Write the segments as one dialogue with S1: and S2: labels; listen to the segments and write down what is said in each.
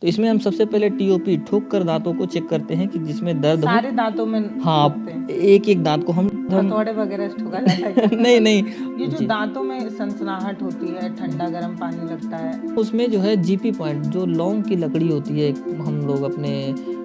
S1: तो इसमें हम सबसे पहले टीओपी ठोक कर दांतों को चेक करते हैं कि जिसमें दर्द हो।
S2: सारे दांतों में
S1: हाँ,
S2: लगते हैं?
S1: एक एक दांत को हम
S2: हथौड़े वगैरह से ठोका जाता है क्या?
S1: नहीं नहीं
S2: ये जो
S1: जी,
S2: दांतों में सनसनाहट होती है, ठंडा गर्म पानी लगता है,
S1: उसमें जो है जीपी पॉइंट जो लौंग की लकड़ी होती है, हम लोग अपने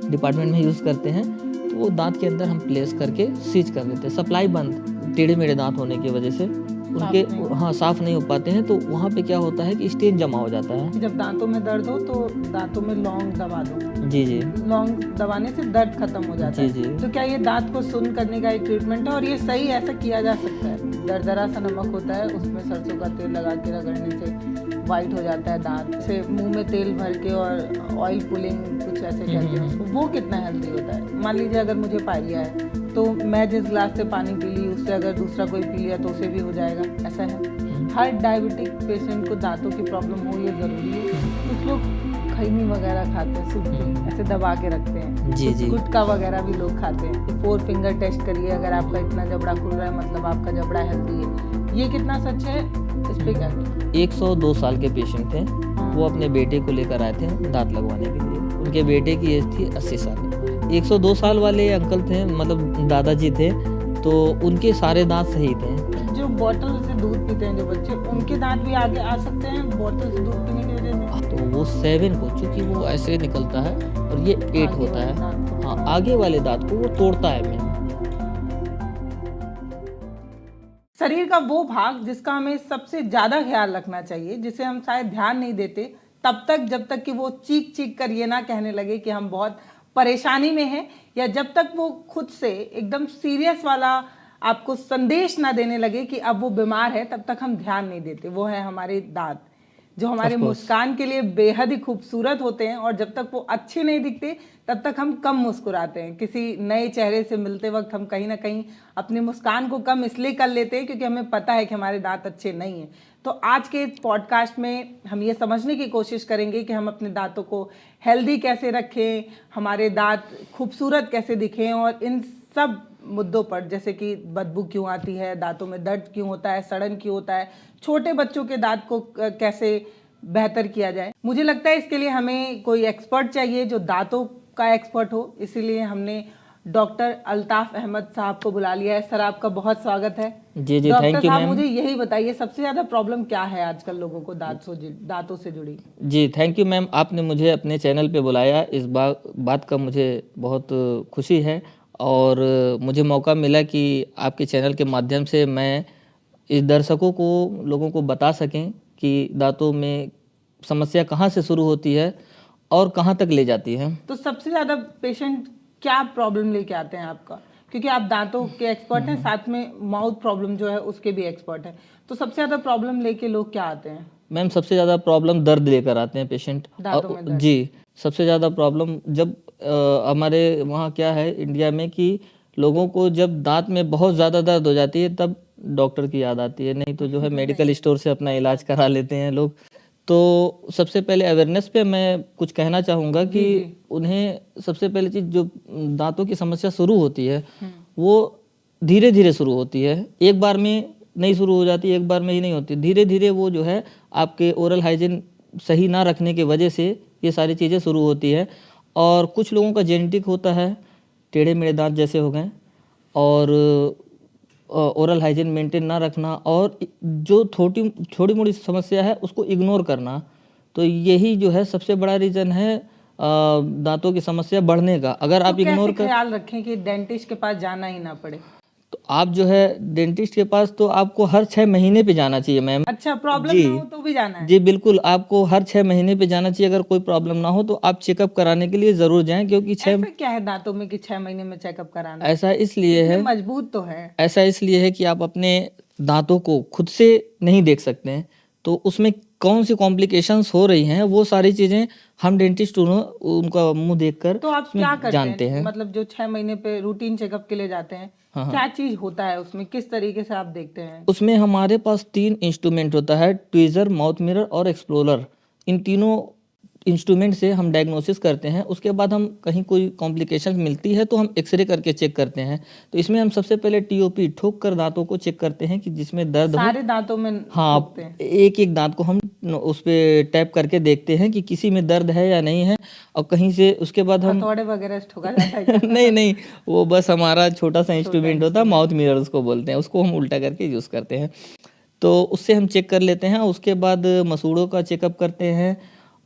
S1: डिपार्टमेंट में यूज़ करते हैं, तो वो दांत के अंदर हम प्लेस करके सीज कर देते हैं। सप्लाई बंद, टेढ़े मेढ़े दांत होने की वजह से उनके हाँ साफ नहीं हो पाते हैं, तो वहाँ पे क्या होता है कि स्टेन जमा हो जाता है।
S2: जब दांतों में दर्द हो तो दांतों में लौंग दबा दो।
S1: जी जी
S2: लौंग दबाने से दर्द खत्म हो जाता
S1: जी
S2: है।
S1: जी
S2: तो क्या ये दांत को सुन्न करने का एक ट्रीटमेंट है और ये सही ऐसा किया जा सकता है? दरदरा सा नमक होता है, उसमें सरसों का तेल लगा के रगड़ने से वाइट हो जाता है दांत से। मुंह में तेल भर के और ऑयल पुलिंग कुछ ऐसे कहते हैं उसको, वो कितना हेल्दी होता है? मान लीजिए अगर मुझे पाइरिया है तो मैं जिस गिलास से पानी पी ली उससे अगर दूसरा कोई पी लिया तो उसे भी हो जाएगा, ऐसा है? हर डायबिटिक पेशेंट को दांतों की प्रॉब्लम हो ये ज़रूरी है? कुछ लोग खैनी वगैरह खाते हैं, सूखी ऐसे दबा के रखते हैं।
S1: जी जी
S2: गुटखा वगैरह भी लोग खाते हैं। तो 4 फिंगर टेस्ट करिए, अगर आपका इतना जबड़ा खुल रहा है मतलब आपका जबड़ा हेल्दी है। ये कितना सच है, इस पे क्या?
S1: 102 साल के पेशेंट थे, वो अपने बेटे को लेकर आए थे दांत लगवाने के लिए। उनके बेटे की एज थी 80 साल। 102 साल वाले अंकल थे, मतलब दादाजी थे, तो उनके सारे दांत सही थे।
S2: जो बोतल से दूध पीते हैं जो बच्चे, उनके दांत भी आगे आ सकते हैं बोतल से दूध पीने की वजह से?
S1: तो वो 7 को, चूंकि वो ऐसे निकलता है और ये 8 होता है, हाँ आगे वाले दांत को वो तोड़ता है मेन।
S2: शरीर का वो भाग जिसका हमें सबसे ज़्यादा ख्याल रखना चाहिए, जिसे हम शायद ध्यान नहीं देते तब तक जब तक कि वो चीख चीख कर ये ना कहने लगे कि हम बहुत परेशानी में हैं, या जब तक वो खुद से एकदम सीरियस वाला आपको संदेश ना देने लगे कि अब वो बीमार है, तब तक हम ध्यान नहीं देते। वो है हमारे दांत, जो हमारे मुस्कान के लिए बेहद ही खूबसूरत होते हैं, और जब तक वो अच्छे नहीं दिखते तब तक हम कम मुस्कुराते हैं। किसी नए चेहरे से मिलते वक्त हम कहीं ना कहीं अपनी मुस्कान को कम इसलिए कर लेते हैं क्योंकि हमें पता है कि हमारे दांत अच्छे नहीं हैं। तो आज के इस पॉडकास्ट में हम ये समझने की कोशिश करेंगे कि हम अपने दांतों को हेल्दी कैसे रखें, हमारे दांत खूबसूरत कैसे दिखें, और इन सब मुद्दों पर, जैसे कि बदबू क्यों आती है, दांतों में दर्द क्यों होता है, सड़न क्यों होता है, छोटे बच्चों के दांत को कैसे बेहतर किया जाए। मुझे लगता है इसके लिए हमें कोई एक्सपर्ट चाहिए जो दांतों का एक्सपर्ट हो, इसीलिए हमने डॉक्टर अल्ताफ अहमद साहब को बुला लिया है। सर आपका बहुत स्वागत है।
S1: जी जी
S2: डॉक्टर
S1: थैंक यू
S2: साहब,
S1: मैम।
S2: मुझे यही बताइए सबसे ज़्यादा प्रॉब्लम क्या है आजकल लोगों को दांतों से जुड़ी?
S1: जी थैंक यू मैम, आपने मुझे अपने चैनल पे बुलाया, इस बात का मुझे बहुत खुशी है, और मुझे मौका मिला कि आपके चैनल के माध्यम से मैं इस दर्शकों को, लोगों को बता सकें कि दांतों में समस्या कहाँ से शुरू होती है और कहाँ तक ले जाती है।
S2: तो सबसे ज़्यादा पेशेंट क्या प्रॉब्लम लेके आते हैं आपका? क्योंकि आप दांतों के एक्सपर्ट हैं, साथ में माउथ प्रॉब्लम जो है उसके भी एक्सपर्ट हैं, तो सबसे ज़्यादा प्रॉब्लम लेके लोग क्या आते हैं?
S1: मैम सबसे ज़्यादा प्रॉब्लम दर्द लेकर आते हैं पेशेंट।
S2: दांतों में दर्द?
S1: जी, सबसे ज़्यादा प्रॉब्लम जब हमारे वहाँ क्या है इंडिया में कि लोगों को जब दांत में बहुत ज़्यादा दर्द हो जाती है तब डॉक्टर की याद आती है, नहीं तो जो है मेडिकल स्टोर से अपना इलाज करा लेते हैं लोग। तो सबसे पहले अवेयरनेस पे मैं कुछ कहना चाहूँगा कि उन्हें सबसे पहले चीज़, जो दांतों की समस्या शुरू होती है वो धीरे धीरे शुरू होती है, एक बार में नहीं शुरू हो जाती, एक बार में ही नहीं होती, धीरे धीरे वो जो है आपके ओरल हाइजीन सही ना रखने की वजह से ये सारी चीज़ें शुरू होती है। और कुछ लोगों का जेनेटिक होता है, टेढ़े मेढ़े दांत जैसे हो गए, और ओरल हाइजीन मेंटेन ना रखना, और जो छोटी मोटी समस्या है उसको इग्नोर करना, तो यही जो है सबसे बड़ा रीज़न है दांतों की समस्या बढ़ने का। अगर आप इग्नोर
S2: कैसे ख्याल रखें कि डेंटिस्ट के पास जाना ही ना पड़े?
S1: तो आप जो है डेंटिस्ट के पास तो आपको हर 6 महीने पे जाना चाहिए मैम।
S2: अच्छा, प्रॉब्लम
S1: जी
S2: ना हो तो भी जाना है?
S1: जी बिल्कुल, आपको हर 6 महीने पे जाना चाहिए। अगर कोई प्रॉब्लम ना हो तो आप चेकअप कराने के लिए ज़रूर जाएं, क्योंकि
S2: ऐसा क्या है दांतों में कि 6 महीने में चेकअप कराना?
S1: ऐसा इसलिए
S2: इतने
S1: है
S2: मजबूत तो है।
S1: ऐसा इसलिए है कि आप अपने दांतों को खुद से नहीं देख सकते हैं, तो उसमें कौन सी कॉम्प्लिकेशंस हो रही हैं वो सारी चीज़ें हम डेंटिस्ट उनका मुंह देखकर
S2: तो आप क्या करते
S1: जानते
S2: हैं?
S1: हैं।
S2: मतलब जो 6 महीने पे रूटीन चेकअप के लिए जाते हैं, क्या चीज होता है उसमें, किस तरीके से आप देखते हैं?
S1: उसमें हमारे पास 3 इंस्ट्रूमेंट होता है, ट्वीज़र, माउथ मिरर और एक्सप्लोरर। इन तीनों इंस्ट्रूमेंट से हम डायग्नोसिस करते हैं, उसके बाद हम कहीं कोई कॉम्प्लिकेशन मिलती है तो हम एक्सरे करके चेक करते हैं। तो इसमें हम सबसे पहले टीओपी ठोक कर दांतों को चेक करते हैं कि जिसमें दर्द हो।
S2: सारे दांतों में
S1: हाँ,
S2: ठोकते हैं?
S1: एक एक दांत को हम उस पे टैप करके देखते हैं कि किसी में दर्द है या नहीं है, और कहीं से उसके बाद हम
S2: हथौड़े वगैरह से ठोका जाता है क्या?
S1: नहीं नहीं, वो बस हमारा छोटा सा इंस्ट्रूमेंट होता है,
S2: instrument।
S1: माउथ मिरर उसको बोलते हैं, उसको हम उल्टा करके यूज़ करते हैं। तो उससे हम चेक कर लेते हैं। उसके बाद मसूड़ों का चेकअप करते हैं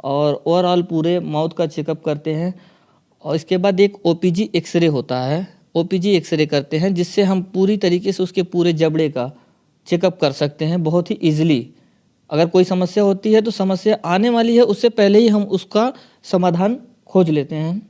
S1: और ओवरऑल पूरे माउथ का चेकअप करते हैं। और इसके बाद एक ओपीजी एक्सरे होता है, ओपीजी एक्सरे करते हैं, जिससे हम पूरी तरीके से उसके पूरे जबड़े का चेकअप कर सकते हैं बहुत ही ईजिली। अगर कोई समस्या होती है तो समस्या आने वाली है उससे पहले ही हम उसका समाधान खोज लेते हैं।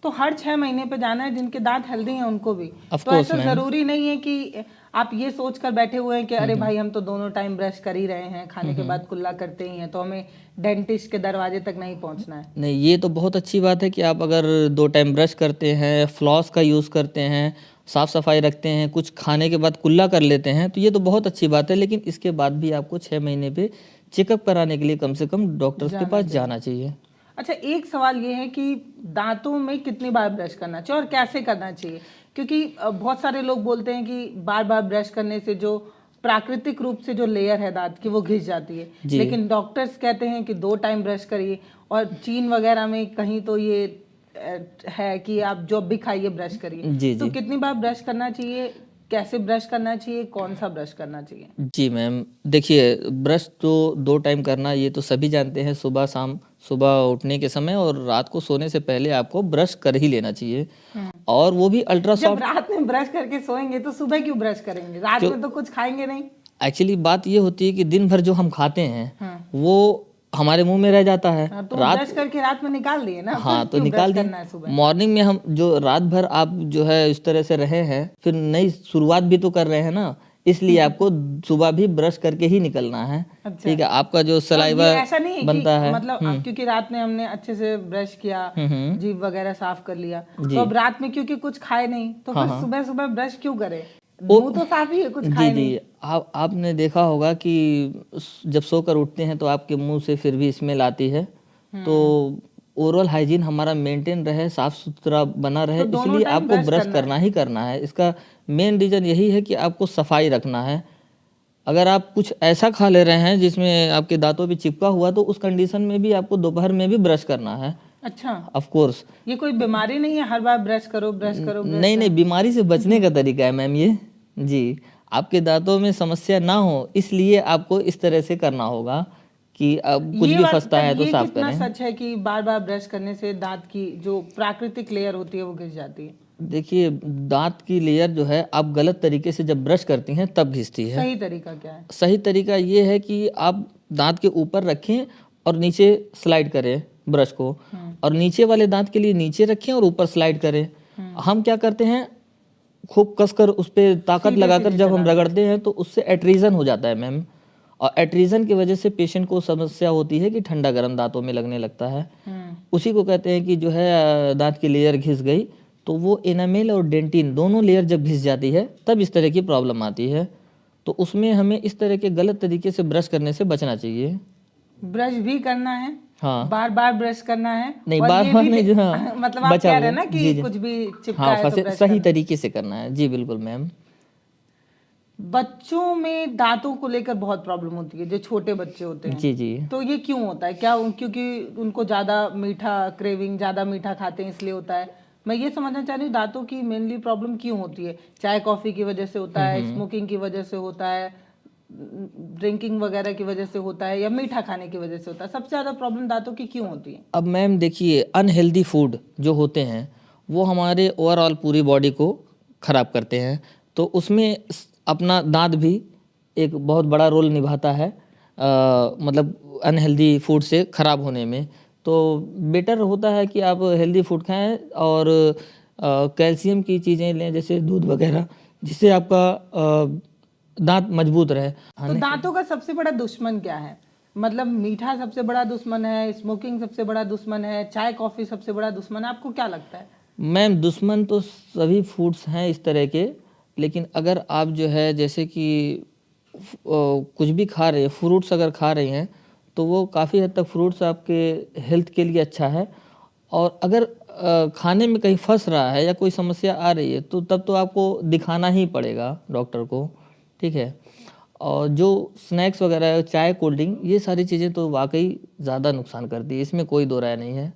S2: तो हर 6 महीने पे जाना है जिनके दांत हेल्दी हैं उनको भी?
S1: Of
S2: तो
S1: course,
S2: ऐसा
S1: मैम।
S2: जरूरी नहीं है कि आप ये सोच कर बैठे हुए हैं कि अरे भाई हम तो दोनों टाइम ब्रश कर ही रहे हैं, खाने के बाद कुल्ला करते ही हैं, तो हमें डेंटिस्ट के दरवाजे तक नहीं पहुंचना है।
S1: नहीं, ये तो बहुत अच्छी बात है कि आप अगर 2 टाइम ब्रश करते हैं, फ्लॉस का यूज़ करते हैं, साफ़ सफाई रखते हैं, कुछ खाने के बाद कुल्ला कर लेते हैं, तो ये तो बहुत अच्छी बात है। लेकिन इसके बाद भी आपको 6 महीने पे चेकअप कराने के लिए कम से कम डॉक्टर्स के पास जाना चाहिए।
S2: अच्छा, एक सवाल ये है कि दांतों में कितनी बार ब्रश करना चाहिए और कैसे करना चाहिए? क्योंकि बहुत सारे लोग बोलते हैं कि बार बार ब्रश करने से जो प्राकृतिक रूप से जो लेयर है दांत की वो घिस जाती है,
S1: जी।
S2: लेकिन डॉक्टर्स कहते हैं कि 2 टाइम ब्रश करिए। और चीन वगैरह में कहीं तो ये है कि आप जब भी खाइए ब्रश करिए।
S1: जी,
S2: तो
S1: जी।
S2: कितनी बार ब्रश करना चाहिए, कैसे ब्रश करना चाहिए, कौन सा ब्रश करना चाहिए?
S1: जी मैम, देखिए ब्रश तो 2 टाइम करना ये तो सभी जानते हैं, सुबह शाम, सुबह उठने के समय और रात को सोने से पहले आपको ब्रश कर ही लेना चाहिए। और वो भी अल्ट्रा
S2: जब
S1: सॉफ्ट।
S2: रात में ब्रश करके सोएंगे तो सुबह क्यों ब्रश करेंगे? रात
S1: जो
S2: में तो कुछ खाएंगे नहीं।
S1: एक्चुअली बात ये होती है कि दिन भर जो हम खाते हैं
S2: हाँ।
S1: वो हमारे मुंह में रह जाता है।
S2: हाँ, तो
S1: रात
S2: ब्रश करके रात में निकाल दिए ना,
S1: हाँ,
S2: फिर
S1: तो
S2: क्यों
S1: निकाल
S2: ब्रश
S1: दिए।
S2: करना है सुबह?
S1: मॉर्निंग में हम जो रात भर आप जो है इस तरह से रहे हैं, फिर नई शुरुआत भी तो कर रहे हैं ना, इसलिए आपको सुबह भी ब्रश करके ही निकलना है।
S2: अच्छा।
S1: ठीक है, आपका जो
S2: और
S1: सलाइवा
S2: ये ऐसा नहीं है
S1: बनता
S2: कि
S1: है।
S2: मतलब अब क्योंकि रात में हमने अच्छे से ब्रश किया, जीभ वगैरह साफ कर लिया,
S1: जी।
S2: तो अब रात में क्योंकि कुछ खाए नहीं तो
S1: हाँ,
S2: फिर
S1: हाँ।
S2: सुबह सुबह ब्रश क्यों करें?
S1: ओ
S2: मुंह तो साफ ही है, कुछ
S1: जी,
S2: खाए
S1: जी।
S2: नहीं।
S1: आपने देखा होगा कि जब सोकर उठते हैं तो आपके मुंह से फिर भी स्मेल आती है। तो ओरल हाइजीन हमारा मेंटेन रहे, साफ सुथरा बना रहे,
S2: तो दोनों
S1: इसलिए
S2: टाइम
S1: आपको
S2: ब्रश
S1: ब्रश
S2: करना
S1: करना ही करना है। इसका मेन रीज़न यही है कि आपको सफाई रखना है। अगर आप कुछ ऐसा खा ले रहे हैं जिसमें आपके दांतों पे चिपका हुआ, तो उस कंडीशन में भी आपको दोपहर में भी ब्रश करना है।
S2: अच्छा,
S1: ऑफ कोर्स।
S2: ये कोई बीमारी नहीं है हर बार ब्रश करो ब्रश करो ब्रश
S1: नहीं नहीं,
S2: करो?
S1: बीमारी से बचने का तरीका है मैम ये। जी, आपके दांतों में समस्या ना हो इसलिए आपको इस तरह से करना होगा कि अब कुछ
S2: ये
S1: भी
S2: बात
S1: फंसता है तो
S2: ये
S1: साफ
S2: कितना
S1: करें।
S2: सच है कि बार बार ब्रश करने से दांत की जो प्राकृतिक लेयर होती है वो घिस जाती है?
S1: देखिए, दांत की लेयर जो है आप गलत तरीके से जब ब्रश करती हैं तब घिसती है।
S2: सही तरीका क्या है?
S1: सही तरीका ये है कि आप दांत के ऊपर रखें और नीचे स्लाइड करें ब्रश को, और नीचे वाले दांत के लिए नीचे रखें और ऊपर स्लाइड करें। हम क्या करते हैं, खूब कसकर उस पे ताकत
S2: सीधे
S1: लगाकर
S2: सीधे
S1: जब हम
S2: चला
S1: रगड़ते हैं तो उससे एट्रीजन हो जाता है मैम। और एट्रीजन की वजह से पेशेंट को समस्या होती है कि ठंडा गर्म दांतों में लगने लगता है। उसी को कहते हैं कि जो है दांत की लेयर घिस गई। तो वो एनामेल और डेंटिन दोनों लेयर जब घिस जाती है तब इस तरह की प्रॉब्लम आती है। तो उसमें हमें इस तरह के गलत तरीके से ब्रश करने से बचना चाहिए।
S2: ब्रश भी करना है,
S1: हाँ।
S2: बार बार ब्रश करना है,
S1: नहीं,
S2: और
S1: बार
S2: ये
S1: बार
S2: भी
S1: नहीं, जो हाँ
S2: मतलब आप
S1: बचा
S2: कह
S1: हुआ।
S2: रहे हैं ना कि
S1: जी, जी।
S2: कुछ भी चिपका
S1: हाँ,
S2: है तो
S1: फंसे
S2: ब्रश
S1: सही
S2: करना।
S1: तरीके से करना है। जी बिल्कुल मैम।
S2: बच्चों में दांतों को लेकर बहुत प्रॉब्लम होती है, जो छोटे बच्चे होते हैं।
S1: जी, जी।
S2: तो ये क्यों होता है? क्या क्योंकि उनको ज्यादा मीठा क्रेविंग, ज्यादा मीठा खाते हैं इसलिए होता है? मैं ये समझना चाह रही हूँ दांतों की मेनली प्रॉब्लम क्यों होती है? चाय कॉफी की वजह से होता है, स्मोकिंग की वजह से होता है, ड्रिंकिंग वगैरह की वजह से होता है, या मीठा खाने की वजह से होता है? सबसे ज्यादा प्रॉब्लम दांतों की क्यों होती है?
S1: अब मैम देखिए, अनहेल्दी फूड जो होते हैं वो हमारे ओवरऑल पूरी बॉडी को ख़राब करते हैं। तो उसमें अपना दांत भी एक बहुत बड़ा रोल निभाता है, मतलब अनहेल्दी फूड से ख़राब होने में। तो बेटर होता है कि आप हेल्दी फूड खाएं और कैल्शियम की चीज़ें लें जैसे दूध वगैरह, जिससे आपका दांत मजबूत रहे।
S2: तो दांतों का सबसे बड़ा दुश्मन क्या है? मतलब मीठा सबसे बड़ा दुश्मन है, स्मोकिंग सबसे बड़ा दुश्मन है, चाय कॉफी सबसे बड़ा दुश्मन है? आपको क्या लगता है?
S1: मैम, दुश्मन तो सभी फूड्स हैं इस तरह के, लेकिन अगर आप जो है जैसे कि कुछ भी खा रहे हैं, फ्रूट्स अगर खा रहे हैं, तो वो काफ़ी हद तक फ्रूट्स आपके हेल्थ के लिए अच्छा है। और अगर खाने में कहीं फँस रहा है या कोई समस्या आ रही है तो तब तो आपको दिखाना ही पड़ेगा डॉक्टर को, ठीक है? और जो स्नैक्स वगैरह, चाय, कोल्ड ड्रिंक, ये सारी चीज़ें तो वाक़ई ज़्यादा नुकसान करती है, इसमें कोई दो राय नहीं है।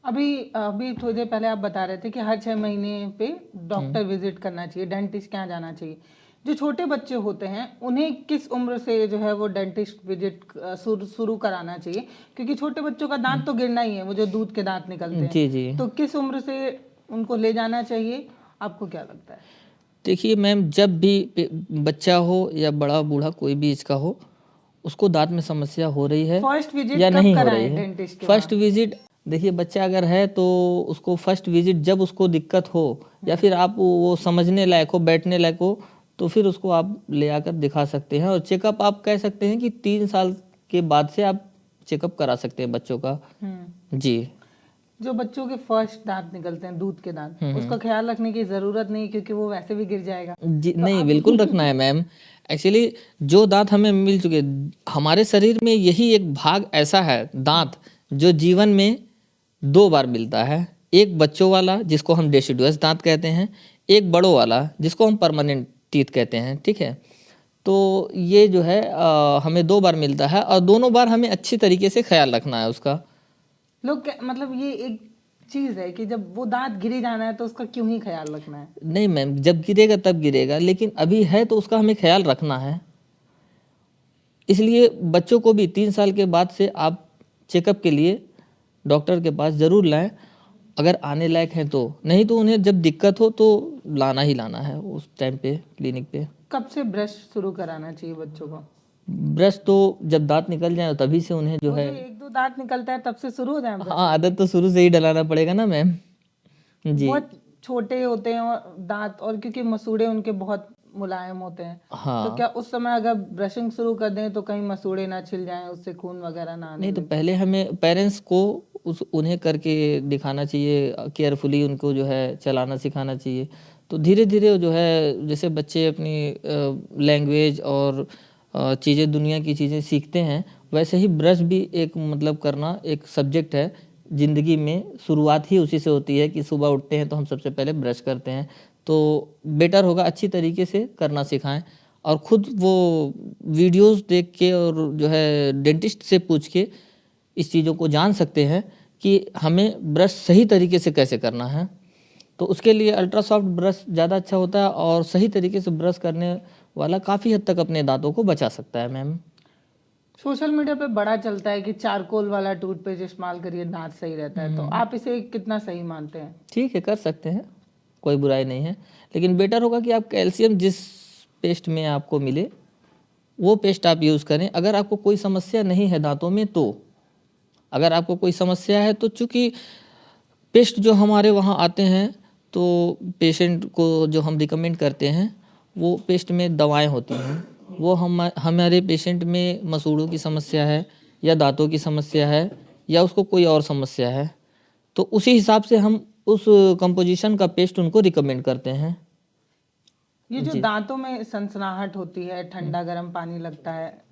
S2: अभी अभी थोड़ी देर पहले आप बता रहे थे कि हर 6 महीने पे डॉक्टर विजिट करना चाहिए, डेंटिस्ट के यहाँ जाना चाहिए। जो छोटे बच्चे होते हैं उन्हें किस उम्र से जो है वो डेंटिस्ट विजिट शुरू कराना चाहिए? क्योंकि छोटे बच्चों का दांत तो गिरना ही है, वो जो दूध के दांत निकलते हैं,
S1: जी, जी।
S2: तो किस उम्र से उनको ले जाना चाहिए, आपको क्या लगता है?
S1: देखिए मैम, जब भी बच्चा हो या बड़ा बूढ़ा कोई भी इसका हो, उसको दांत में समस्या हो रही है
S2: फर्स्ट विजिट
S1: या
S2: कब
S1: नहीं हो रही
S2: कराएं
S1: है,
S2: डेंटिस्ट के
S1: फर्स्ट
S2: वहाँ?
S1: विजिट, देखिए बच्चा अगर है तो उसको फर्स्ट विजिट जब उसको दिक्कत हो या फिर आप वो समझने लायक हो, बैठने लायक हो, तो फिर उसको आप ले आकर दिखा सकते हैं। और चेकअप आप कह सकते हैं कि 3 साल के बाद से आप चेकअप करा सकते हैं बच्चों का। जी।
S2: जो बच्चों के फर्स्ट दांत निकलते हैं, दूध के दांत, उसका ख्याल रखने की जरूरत नहीं क्योंकि वो वैसे भी गिर जाएगा।
S1: जी
S2: तो
S1: नहीं,
S2: आप
S1: बिल्कुल रखना है मैम। एक्चुअली जो दांत हमें मिल चुके, हमारे शरीर में यही एक भाग ऐसा है दांत जो जीवन में 2 बार मिलता है। एक बच्चों वाला जिसको हम डेसिडुअस दांत कहते हैं, एक बड़ों वाला जिसको हम परमानेंट टीथ कहते हैं, ठीक है? तो ये जो है हमें 2 बार मिलता है और दोनों बार हमें अच्छी तरीके से ख्याल रखना है उसका।
S2: लोग मतलब ये एक चीज है कि जब वो दांत गिरी जाना है तो उसका क्यों ही ख्याल रखना है?
S1: नहीं मैम, जब गिरेगा तब गिरेगा, लेकिन अभी है तो उसका हमें ख्याल रखना है। इसलिए बच्चों को भी 3 साल के बाद से आप चेकअप के लिए डॉक्टर के पास ज़रूर लाएं, अगर आने लायक हैं तो। नहीं तो उन्हें जब दिक्कत हो तो लाना ही लाना है उस टाइम पे क्लिनिक पे।
S2: कब से ब्रश शुरू कराना चाहिए बच्चों को?
S1: ब्रश तो जब दांत निकल जाए तभी से उन्हें जो
S2: वो
S1: है,
S2: जो एक दो दांत निकलता है तब से शुरू हो जाए ब्रश?
S1: हाँ, आदत तो शुरू से ही डलाना पड़ेगा ना मैम। जी।
S2: बहुत छोटे होते हैं और दांत, और क्योंकि मसूड़े उनके बहुत मुलायम होते हैं, तो
S1: हाँ।
S2: क्या उस समय अगर ब्रशिंग शुरू कर दें तो कहीं मसूड़े ना छिल जाएं, उससे खून वगैरह ना आने
S1: नहीं तो
S2: लगे?
S1: पहले हमें पेरेंट्स को उन्हें करके दिखाना चाहिए, केयरफुली उनको जो है चलाना सिखाना चाहिए। तो धीरे धीरे जो है, जैसे बच्चे अपनी लैंग्वेज और चीज़ें, दुनिया की चीज़ें सीखते हैं, वैसे ही ब्रश भी एक मतलब करना एक सब्जेक्ट है ज़िंदगी में। शुरुआत ही उसी से होती है कि सुबह उठते हैं तो हम सबसे पहले ब्रश करते हैं। तो बेटर होगा अच्छी तरीके से करना सिखाएं और ख़ुद वो वीडियोस देख के और जो है डेंटिस्ट से पूछ के इस चीज़ों को जान सकते हैं कि हमें ब्रश सही तरीके से कैसे करना है। तो उसके लिए अल्ट्रा सॉफ्ट ब्रश ज़्यादा अच्छा होता है और सही तरीके से ब्रश करने वाला काफ़ी हद तक अपने दांतों को बचा सकता है मैम।
S2: सोशल मीडिया पे बड़ा चलता है कि चारकोल वाला टूथपेस्ट इस्तेमाल करिए, दांत सही रहता है, तो आप इसे कितना सही मानते हैं?
S1: ठीक है, कर सकते हैं, कोई बुराई नहीं है, लेकिन बेटर होगा कि आप कैल्शियम जिस पेस्ट में आपको मिले वो पेस्ट आप यूज़ करें। अगर आपको कोई समस्या नहीं है दांतों में तो, अगर आपको कोई समस्या है तो चूँकि पेस्ट जो हमारे वहाँ आते हैं तो पेशेंट को जो हम रिकमेंड करते हैं वो पेस्ट में दवाएं होती हैं। वो हमारे पेशेंट में मसूड़ों की समस्या है या दांतों की समस्या है या उसको कोई और समस्या है, तो उसी हिसाब से हम उस कंपोजिशन का पेस्ट उनको रिकमेंड करते हैं।
S2: ये जो
S1: जी।
S2: दांतों में सनसनाहट होती है, ठंडा गर्म पानी लगता है,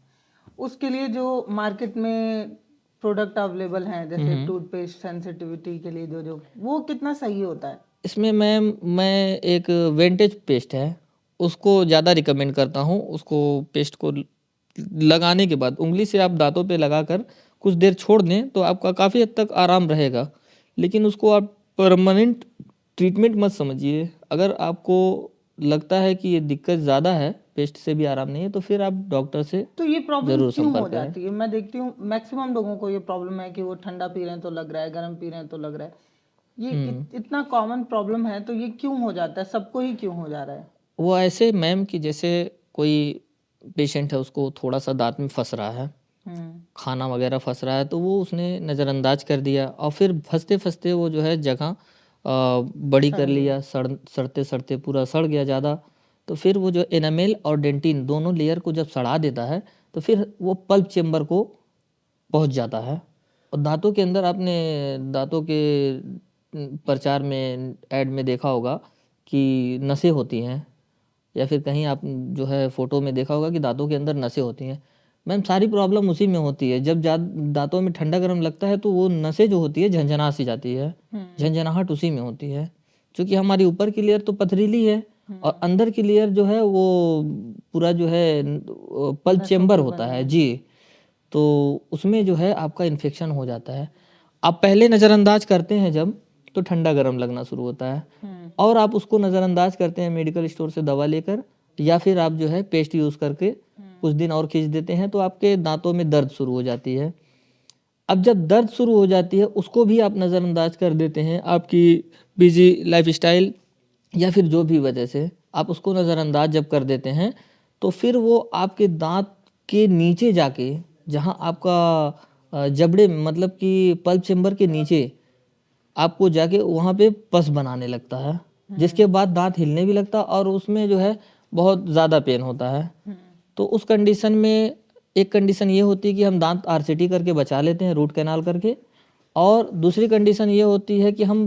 S2: उसके लिए जो मार्केट में प्रोडक्ट अवेलेबल हैं जैसे टूथपेस्ट सेंसिटिविटी के लिए, जो जो वो कितना सही होता है?
S1: इसमें मैं एक वेंटेज पेस्ट है उसको ज़्यादा रिकमेंड करता हूँ। उसको पेस्ट को लगाने के बाद उंगली से आप दांतों पे लगाकर कुछ देर छोड़ दें तो आपका काफ़ी हद तक आराम रहेगा, लेकिन उसको आप परमानेंट ट्रीटमेंट मत समझिए। अगर आपको लगता है कि ये दिक्कत ज़्यादा है, पेस्ट से भी आराम नहीं है, तो फिर आप डॉक्टर से
S2: तो ये प्रॉब्लम
S1: ज़रूर
S2: क्यों हो
S1: संपर्क करें।
S2: जाती है? मैं देखती हूँ मैक्सिमम लोगों को ये प्रॉब्लम है कि वो ठंडा पी रहे हैं तो लग रहा है, गर्म पी रहे हैं तो लग रहा है। ये इतना कॉमन प्रॉब्लम है, तो ये क्यों हो जाता है? सबको ही क्यों हो जा रहा है?
S1: वो ऐसे मैम कि जैसे कोई पेशेंट है उसको थोड़ा सा दांत में फंस रहा है, खाना वगैरह फंस रहा है, तो वो उसने नज़रअंदाज कर दिया और फिर फंसते फंसते वो जो है जगह बड़ी कर लिया, सड़ते सड़ते पूरा सड़ गया ज़्यादा। तो फिर वो जो एनामेल और डेंटिन दोनों लेयर को जब सड़ा देता है तो फिर वो पल्प चेम्बर को पहुंच जाता है। और दांतों के अंदर आपने दांतों के प्रचार में ऐड में देखा होगा कि नसें होती हैं, या फिर कहीं आप जो है फ़ोटो में देखा होगा कि दांतों के अंदर नसें होती हैं। मैम सारी प्रॉब्लम उसी में होती है। जब दांतों में ठंडा गर्म लगता है तो वो नसें जो होती है झंझना सी जाती है, झंझनाहट उसी में होती है। क्योंकि हमारी ऊपर की लेयर तो पथरीली है और अंदर की लेयर जो है वो पूरा जो है पल्प चेम्बर होता है जी, तो उसमें जो है आपका इन्फेक्शन हो जाता है। आप पहले नज़रअंदाज करते हैं जब, तो ठंडा गर्म लगना शुरू होता है और आप उसको नज़रअंदाज करते हैं मेडिकल स्टोर से दवा लेकर, या फिर आप जो है पेस्ट यूज़ करके कुछ दिन और खींच देते हैं, तो आपके दांतों में दर्द शुरू हो जाती है। अब जब दर्द शुरू हो जाती है उसको भी आप नज़रअंदाज कर देते हैं, आपकी बिजी लाइफस्टाइल या फिर जो भी वजह से आप उसको नज़रअंदाज जब कर देते हैं, तो फिर वो आपके दांत के नीचे जाके, जहां आपका जबड़े मतलब कि पल्प चेम्बर के नीचे आपको जाके वहाँ पे पस बनाने लगता है, जिसके बाद दांत हिलने भी लगता है और उसमें जो है बहुत ज़्यादा पेन होता है। तो उस कंडीशन में एक कंडीशन ये होती है कि हम दांत आरसीटी करके बचा लेते हैं, रूट कैनाल करके, और दूसरी कंडीशन ये होती है कि हम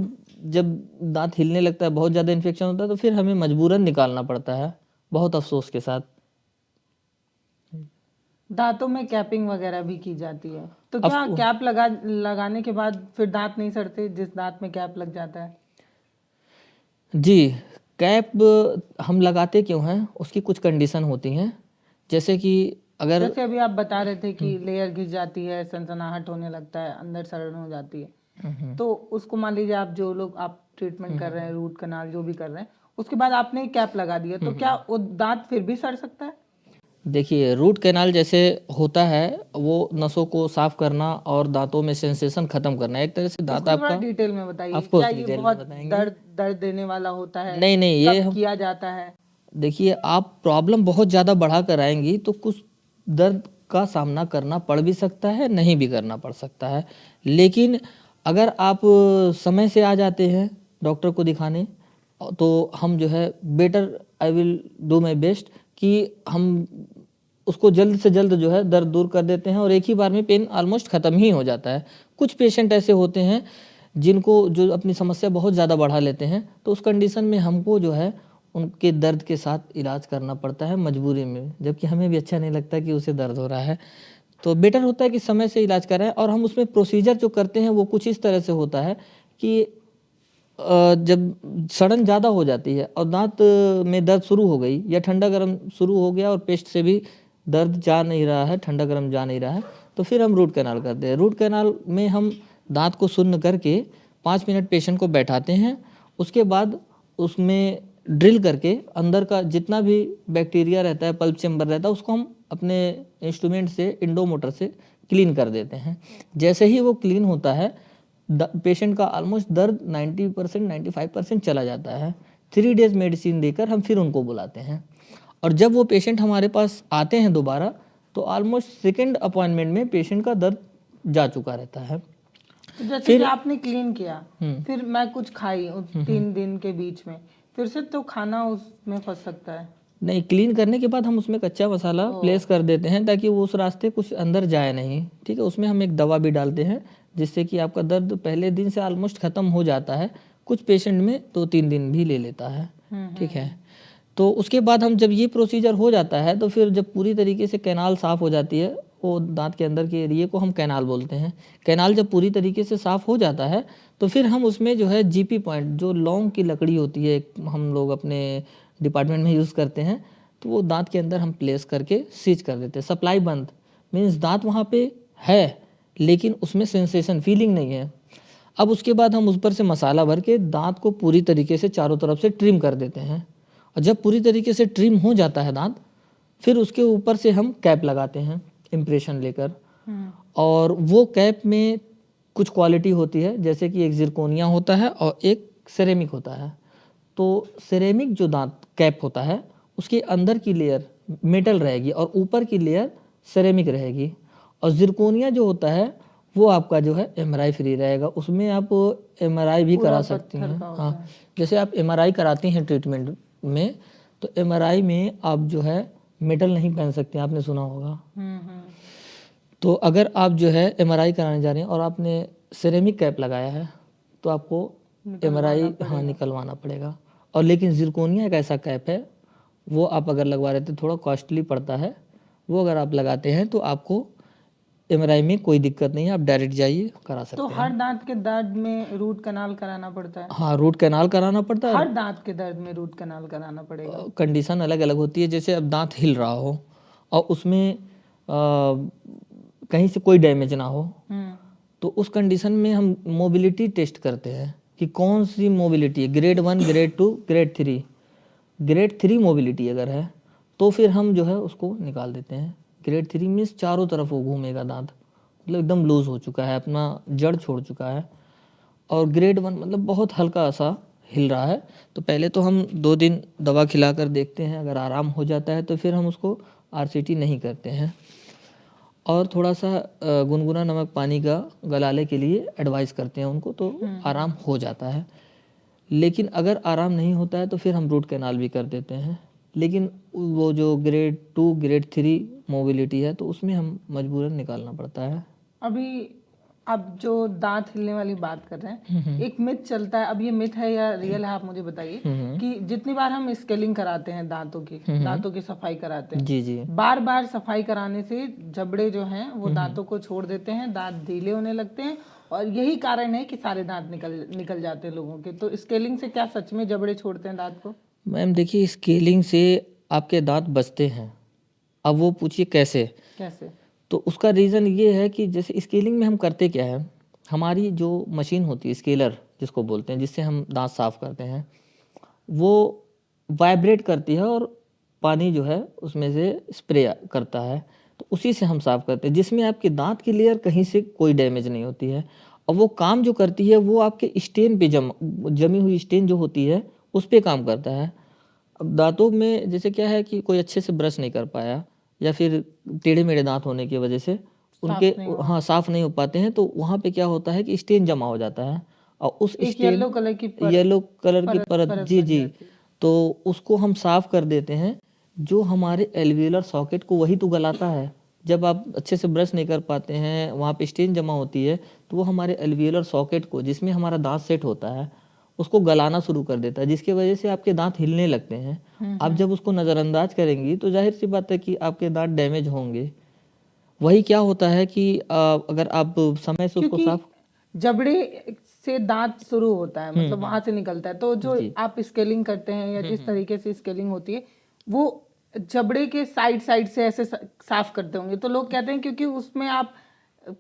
S1: जब दांत हिलने लगता है, बहुत ज़्यादा इन्फेक्शन होता है, तो फिर हमें मजबूरन निकालना पड़ता है बहुत अफसोस के साथ।
S2: दांतों में कैपिंग वगैरह भी की जाती है, तो
S1: अब
S2: क्या कैप लगाने के बाद फिर दांत नहीं सड़ते जिस दांत में कैप लग जाता है?
S1: जी, कैप हम लगाते क्यों हैं, उसकी कुछ कंडीशन होती हैं। जैसे कि अगर
S2: जैसे अभी आप बता रहे थे कि लेयर घिस जाती है, सनसनाहट होने लगता है, अंदर सड़न हो जाती है, तो उसको मान लीजिए आप जो लोग आप ट्रीटमेंट कर रहे हैं, रूट कनाल जो भी कर रहे हैं, उसके बाद आपने कैप लगा दिया, तो क्या वो दांत फिर भी सड़ सकता है?
S1: देखिए, रूट कैनाल जैसे होता है वो नसों को साफ करना और दांतों में सेंसेशन खत्म करना, एक तरह से दांत
S2: इसको थोड़ा
S1: आपका।
S2: डिटेल में बताइए,
S1: ऑफ
S2: क्या
S1: कोर्स
S2: ये
S1: डिटेल में
S2: बहुत
S1: बताएंगे।
S2: दर्द देने वाला होता है?
S1: नहीं नहीं, ये
S2: कब
S1: हम
S2: किया जाता है?
S1: देखिए, आप प्रॉब्लम बहुत ज़्यादा बढ़ा कर आएंगी तो कुछ दर्द का सामना करना पड़ भी सकता है, नहीं भी करना पड़ सकता है। लेकिन अगर आप समय से आ जाते हैं डॉक्टर को दिखाने, तो हम जो है better, I will do my best कि हम उसको जल्द से जल्द जो है दर्द दूर कर देते हैं और एक ही बार में पेन ऑलमोस्ट ख़त्म ही हो जाता है। कुछ पेशेंट ऐसे होते हैं जिनको जो अपनी समस्या बहुत ज़्यादा बढ़ा लेते हैं, तो उस कंडीशन में हमको जो है उनके दर्द के साथ इलाज करना पड़ता है मजबूरी में, जबकि हमें भी अच्छा नहीं लगता कि उसे दर्द हो रहा है। तो बेटर होता है कि समय से इलाज कराएं। और हम उसमें प्रोसीजर जो करते हैं वो कुछ इस तरह से होता है कि जब सड़न ज़्यादा हो जाती है और दांत में दर्द शुरू हो गई या ठंडा गर्म शुरू हो गया और पेस्ट से भी दर्द जा नहीं रहा है, ठंडा गर्म जा नहीं रहा है, तो फिर हम रूट कैनाल करते हैं। रूट कैनाल में हम दांत को शून्य करके 5 मिनट पेशेंट को बैठाते हैं, उसके बाद उसमें ड्रिल करके अंदर का जितना भी बैक्टीरिया रहता है, पल्प चेम्बर रहता है, उसको हम अपने इंस्ट्रूमेंट से, इंडोमोटर से क्लीन कर देते हैं। जैसे ही वो क्लीन होता है, पेशेंट का ऑलमोस्ट दर्द 90% 95% चला जाता है। 3 डेज मेडिसिन देकर हम फिर उनको बुलाते हैं और जब वो पेशेंट हमारे पास आते हैं दोबारा, तो ऑलमोस्ट सेकेंड अपॉइंटमेंट में पेशेंट का दर्द जा चुका रहता है।
S2: तो जैसे कि आपने क्लीन किया, फिर मैं कुछ खाई उस 3 दिन के बीच में, फिर से तो खाना उसमें फंस सकता है?
S1: नहीं, क्लीन करने के बाद हम उसमें कच्चा मसाला प्लेस कर देते हैं ताकि वो उस रास्ते कुछ अंदर जाए नहीं, ठीक है। उसमें हम एक दवा भी डालते हैं जिससे कि आपका दर्द पहले दिन से ऑलमोस्ट ख़त्म हो जाता है। कुछ पेशेंट में 2-3 दिन भी ले लेता है, ठीक है। तो उसके बाद हम जब ये प्रोसीजर हो जाता है, तो फिर जब पूरी तरीके से कैनाल साफ़ हो जाती है, वो दांत के अंदर के एरिए को हम कैनाल बोलते हैं। कैनाल जब पूरी तरीके से साफ़ हो जाता है, तो फिर हम उसमें जो है जीपी पॉइंट, जो लौंग की लकड़ी होती है, हम लोग अपने डिपार्टमेंट में यूज़ करते हैं, तो वो दांत के अंदर हम प्लेस करके सीज कर देते हैं। सप्लाई बंद मीन्स दांत वहाँ पे है लेकिन उसमें सेंसेशन, फीलिंग नहीं है। अब उसके बाद हम उस पर से मसाला भर के दांत को पूरी तरीके से चारों तरफ से ट्रिम कर देते हैं और जब पूरी तरीके से ट्रिम हो जाता है दांत, फिर उसके ऊपर से हम कैप लगाते हैं इम्प्रेशन लेकर। और वो कैप में कुछ क्वालिटी होती है, जैसे कि एक जिरकोनिया होता है और एक सेरेमिक होता है। तो सेरेमिक जो दांत कैप होता है उसके अंदर की लेयर मेटल रहेगी और ऊपर की लेयर सेरेमिक रहेगी। और जिरकोनिया जो होता है वो आपका जो है एमआरआई फ्री रहेगा, उसमें आप एमआरआई भी करा सकती हैं। हाँ, जैसे आप एमआरआई कराती हैं ट्रीटमेंट में, तो एमआरआई में आप जो है मेटल नहीं पहन सकते, आपने सुना होगा। तो अगर आप जो है एमआरआई कराने जा रहे हैं और आपने सेरेमिक कैप लगाया है, तो आपको एमआरआई निकलवाना पड़ेगा। और लेकिन जिरकोनिया एक ऐसा कैप है, वो आप अगर लगवा रहे थे थोड़ा कॉस्टली पड़ता है वो अगर आप लगाते हैं तो आपको एमआरआई में कोई दिक्कत नहीं है, आप डायरेक्ट जाइए करा
S2: तो
S1: सकते हैं।
S2: हर दांत के दर्द में रूट कनाल कराना पड़ता है?
S1: हाँ, रूट कैनाल कराना पड़ता है।
S2: हर दांत के दर्द में रूट कनाल कराना पड़ेगा?
S1: कंडीशन अलग अलग होती है, जैसे अब दांत हिल रहा हो और उसमें कहीं से कोई डैमेज ना हो,
S2: हम्म।
S1: तो उस कंडीशन में हम मोबिलिटी टेस्ट करते हैं कि कौन सी मोबिलिटी है, grade 1, grade 2, grade 3। Grade 3 mobility अगर है तो फिर हम जो है उसको निकाल देते हैं। ग्रेड 3 मीन्स चारों तरफ वो घूमेगा दांत, मतलब एकदम लूज हो चुका है, अपना जड़ छोड़ चुका है। और ग्रेड 1 मतलब बहुत हल्का सा हिल रहा है, तो पहले तो हम 2 दिन दवा खिलाकर देखते हैं, अगर आराम हो जाता है तो फिर हम उसको आरसीटी नहीं करते हैं और थोड़ा सा गुनगुना नमक पानी का गलाने के लिए एडवाइस करते हैं उनको, तो आराम हो जाता है। लेकिन अगर आराम नहीं होता है तो फिर हम रूट कैनाल भी कर देते हैं। लेकिन वो जो ग्रेड 2, ग्रेड 3 मोबिलिटी है तो उसमें हम मजबूरन निकालना पड़ता है।
S2: अभी आप जो दांत हिलने वाली बात कर रहे हैं, एक मिथ चलता है, अब ये मिथ है या रियल है आप मुझे बताइए, कि जितनी बार हम स्केलिंग कराते हैं दांतों की सफाई कराते हैं,
S1: जी जी
S2: बार बार सफाई कराने से जबड़े जो हैं वो दांतों को छोड़ देते हैं, दांत ढीले होने लगते हैं और यही कारण है कि सारे दांत निकल जाते हैं लोगों के। तो स्केलिंग से क्या सच में जबड़े छोड़ते हैं दांत को?
S1: मैम, देखिए स्केलिंग से आपके दांत बचते हैं। अब वो पूछिए कैसे,
S2: कैसे?
S1: तो उसका रीज़न ये है कि जैसे स्केलिंग में हम करते क्या है, हमारी जो मशीन होती है स्केलर जिसको बोलते हैं, जिससे हम दांत साफ़ करते हैं, वो वाइब्रेट करती है और पानी जो है उसमें से स्प्रे करता है, तो उसी से हम साफ़ करते हैं, जिसमें आपके दांत की लेयर कहीं से कोई डैमेज नहीं होती है। और वो काम जो करती है वो आपके स्टेन पे जमी हुई स्टेन जो होती है उस पे काम करता है। अब दांतों में जैसे क्या है कि कोई अच्छे से ब्रश नहीं कर पाया या फिर टेढ़े मेढ़े दांत होने की वजह से उनके हाँ साफ नहीं हो पाते हैं, तो वहाँ पे क्या होता है कि स्टेन जमा हो जाता है और उस
S2: एक
S1: स्टेन
S2: येलो कलर की
S1: येलो कलर की परत
S2: परत
S1: जी
S2: बन
S1: जी,
S2: जाती है।
S1: तो उसको हम साफ कर देते हैं। जो हमारे एल्वियोलर सॉकेट को वही तो गलाता है। जब आप अच्छे से ब्रश नहीं कर पाते हैं, वहाँ पे स्टेन जमा होती है, तो वो हमारे एल्वियोलर सॉकेट को, जिसमें हमारा दांत सेट होता है, उसको गलाना शुरू कर देता है, जिसकी वजह से आपके दांत हिलने लगते हैं। आप जब उसको नज़रअंदाज करेंगी तो जाहिर सी बात है कि आपके दांत डैमेज होंगे। वही क्या होता है कि अगर आप समय से उसको
S2: क्योंकि
S1: साफ
S2: जबड़े से दांत शुरू होता है, मतलब वहां से निकलता है, तो जो
S1: जी
S2: आप स्केलिंग करते हैं या जिस तरीके से स्केलिंग होती है वो जबड़े के साइड साइड से ऐसे साफ करते होंगे, तो लोग कहते हैं क्योंकि उसमें आप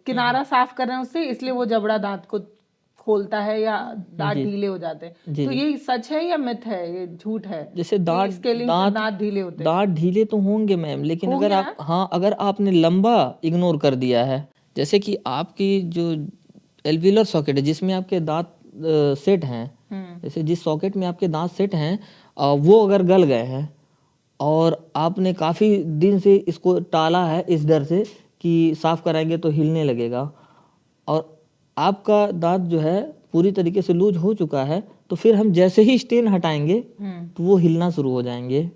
S2: किनारा साफ कर रहे हैं उससे, इसलिए वो जबड़ा दांत को खोलता है या दांत
S1: जी
S2: ढीले हो जाते हैं।
S1: जी
S2: तो
S1: जी
S2: ये सच है या मिथ है, ये झूठ है
S1: जैसे
S2: कि
S1: दांत
S2: स्केलिंग से
S1: दांत
S2: दांत ढीले होते हैं?
S1: दांत ढीले तो होंगे मैम, लेकिन अगर
S2: होंगे
S1: आप हाँ अगर आपने लंबा इग्नोर कर दिया है, जैसे कि आपकी जो एल्वियोलर सॉकेट है जिसमें आपके दांत सेट हैं, जैसे जिस सॉकेट में आपके दांत सेट हैं वो अगर गल गए हैं और आपने काफ़ी दिन से इसको टाला है इस डर से कि साफ कराएंगे तो हिलने लगेगा, और आपका दांत जो है पूरी तरीके से लूज हो चुका है, तो फिर हम जैसे ही स्टेन हटाएंगे तो वो हिलना शुरू हो जाएंगे,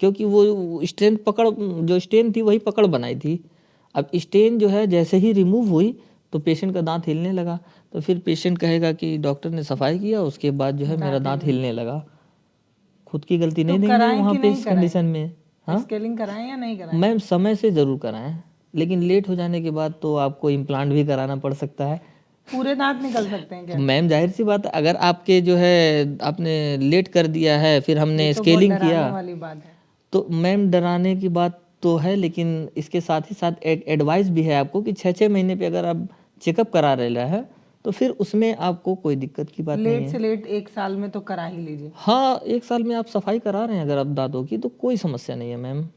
S1: क्योंकि वो स्टेन पकड़, जो स्टेन थी वही पकड़ बनाई थी। अब स्टेन जो है जैसे ही रिमूव हुई तो पेशेंट का दांत हिलने लगा, तो फिर पेशेंट कहेगा कि डॉक्टर ने सफाई किया उसके बाद जो है मेरा दांत हिलने लगा। खुद की गलती
S2: तो
S1: नहीं देंगे
S2: कराएं
S1: वहाँ
S2: कि
S1: पे
S2: नहीं
S1: इस कंडीशन में। हाँ
S2: स्केलिंग कराएं या नहीं कराएं?
S1: मैम, समय से ज़रूर कराएं, लेकिन लेट हो जाने के बाद तो आपको इम्प्लांट भी कराना पड़ सकता है।
S2: पूरे दांत निकल सकते हैं
S1: तो
S2: क्या?
S1: मैम जाहिर सी बात है, अगर आपके जो है आपने लेट कर दिया है फिर
S2: ये
S1: हमने
S2: तो बहुत
S1: स्केलिंग किया,
S2: डराने वाली बात है।
S1: तो मैम डराने की बात तो है, लेकिन इसके साथ ही साथ एक एडवाइस भी है आपको कि 6-6 महीने पे अगर आप चेकअप करा रहे हैं तो फिर उसमें आपको कोई दिक्कत की बात नहीं
S2: लेट
S1: है।
S2: से लेट 1 साल में तो करा ही लीजिए।
S1: हाँ, 1 साल में आप सफाई करा रहे हैं अगर आप दांतों की तो कोई समस्या नहीं है मैम।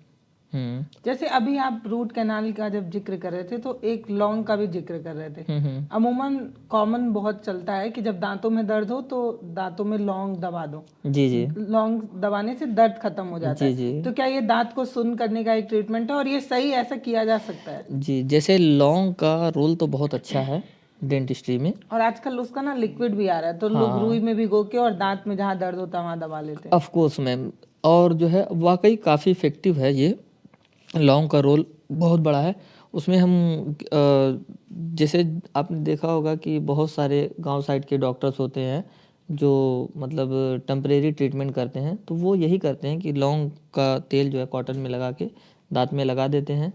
S2: जैसे अभी आप रूट कैनाल का जब जिक्र कर रहे थे तो एक लौंग का भी जिक्र कर रहे थे। अमूमन कॉमन बहुत चलता है कि जब दांतों में दर्द हो तो दांतों में लौंग दबा दो,
S1: जी जी
S2: लौंग दबाने से दर्द खत्म हो जाता
S1: जी जी
S2: है। तो क्या ये दांत को सुन्न करने का एक ट्रीटमेंट है और ये सही ऐसा किया जा सकता है?
S1: जी, जैसे लौंग का रोल तो बहुत अच्छा है डेंटिस्ट्री में।
S2: और आजकल उसका ना लिक्विड भी आ रहा है, तो लोग रुई में भिगो के और दांत में जहाँ दर्द होता है वहां दबा लेते हैं।
S1: ऑफ कोर्स मैम, और जो है वाकई काफ़ी इफ़ेक्टिव है ये, लौंग का रोल बहुत बड़ा है उसमें। हम जैसे आपने देखा होगा कि बहुत सारे गांव साइड के डॉक्टर्स होते हैं जो मतलब टेम्परेरी ट्रीटमेंट करते हैं, तो वो यही करते हैं कि लौंग का तेल जो है कॉटन में लगा के दाँत में लगा देते हैं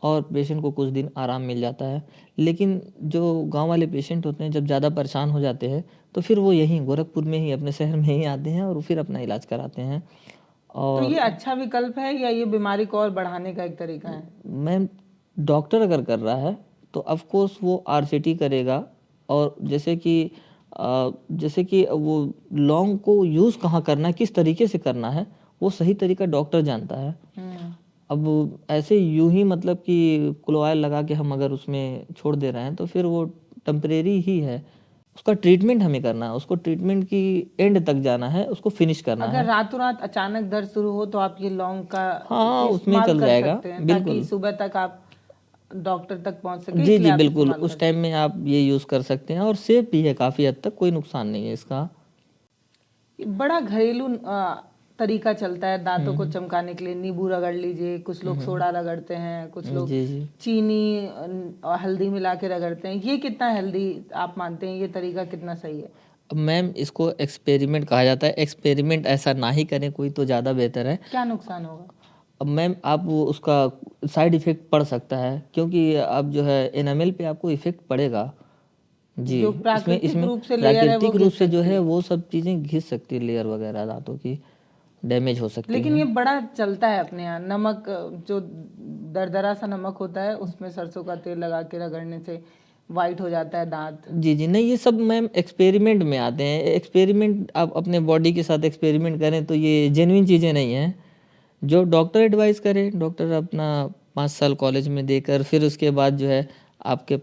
S1: और पेशेंट को कुछ दिन आराम मिल जाता है। लेकिन जो गाँव वाले पेशेंट होते हैं जब ज़्यादा परेशान हो जाते हैं तो फिर वो यहीं गोरखपुर में ही अपने शहर में ही आते हैं और फिर अपना इलाज कराते हैं।
S2: तो
S1: और
S2: ये अच्छा विकल्प है या ये बीमारी को और बढ़ाने का एक तरीका है?
S1: मैम डॉक्टर अगर कर रहा है तो ऑफ कोर्स वो आरसीटी करेगा और जैसे कि वो लौंग को यूज़ कहाँ करना है, किस तरीके से करना है, वो सही तरीका डॉक्टर जानता है। अब ऐसे यूं ही मतलब कि क्लोआयल लगा के हम अगर उसमें छोड़ दे रहे हैं तो फिर वो टेम्परेरी ही है। उसका ट्रीटमेंट हमें करना है, उसको ट्रीटमेंट की एंड तक जाना है, उसको फिनिश करना
S2: अगर
S1: है।
S2: रातों रात अचानक दर्द शुरू हो तो आप ये लौंग का
S1: हाँ,
S2: भी
S1: उसमें
S2: इस्तेमाल
S1: चल
S2: कर
S1: जाएगा,
S2: सकते हैं ताकि
S1: बिल्कुल।
S2: सुबह तक आप डॉक्टर तक पहुंच सके,
S1: जी,
S2: इसलिए
S1: जी,
S2: आप
S1: बिल्कुल,
S2: इस्तेमाल
S1: उस
S2: करते
S1: टाइम
S2: हैं।
S1: में आप ये यूज़ कर सकते हैं और सेफ भी है काफ़ी हद तक, कोई नुकसान नहीं है इसका।
S2: ये बड़ा घरेलू तरीका चलता है दांतों को चमकाने के लिए। नींबू रगड़ लीजिए, कुछ लोग सोडा रगड़ते हैं, कुछ लोग
S1: जी, जी।
S2: चीनी और हल्दी मिला के रगड़ते हैं। ये कितना हेल्दी आप मानते हैं? ये तरीका कितना सही है?
S1: अब मैम इसको एक्सपेरिमेंट कहा जाता है, एक्सपेरिमेंट ऐसा ना ही करें कोई तो ज़्यादा बेहतर है।
S2: क्या नुकसान होगा?
S1: अब मैम आप वो उसका साइड इफ़ेक्ट पड़ सकता है क्योंकि अब जो है एनामेल पे आपको इफ़ेक्ट पड़ेगा। जी,
S2: जो
S1: इसमें
S2: प्राकृतिक
S1: इसमें
S2: रूप से लेयर है वो
S1: प्राकृतिक रूप
S2: घिस
S1: से जो
S2: सकती
S1: है
S2: है।
S1: वो सब चीज़ें घिस सकती है, लेयर वगैरह दाँतों की डैमेज हो सकती
S2: लेकिन ये
S1: हैं।
S2: बड़ा चलता है अपने यहाँ। नमक जो दरदरा सा नमक होता है उसमें सरसों का तेल लगा के रगड़ने से वाइट हो जाता है दांत।
S1: जी, जी। नहीं, ये सब मैम एक्सपेरिमेंट में आते हैं। एक्सपेरिमेंट आप अपने बॉडी के साथ एक्सपेरिमेंट करें तो ये जेन्युइन चीज़ें नहीं हैं। जो डॉक्टर एडवाइस करे, डॉक्टर अपना 5 साल कॉलेज में देकर फिर उसके बाद जो है आपके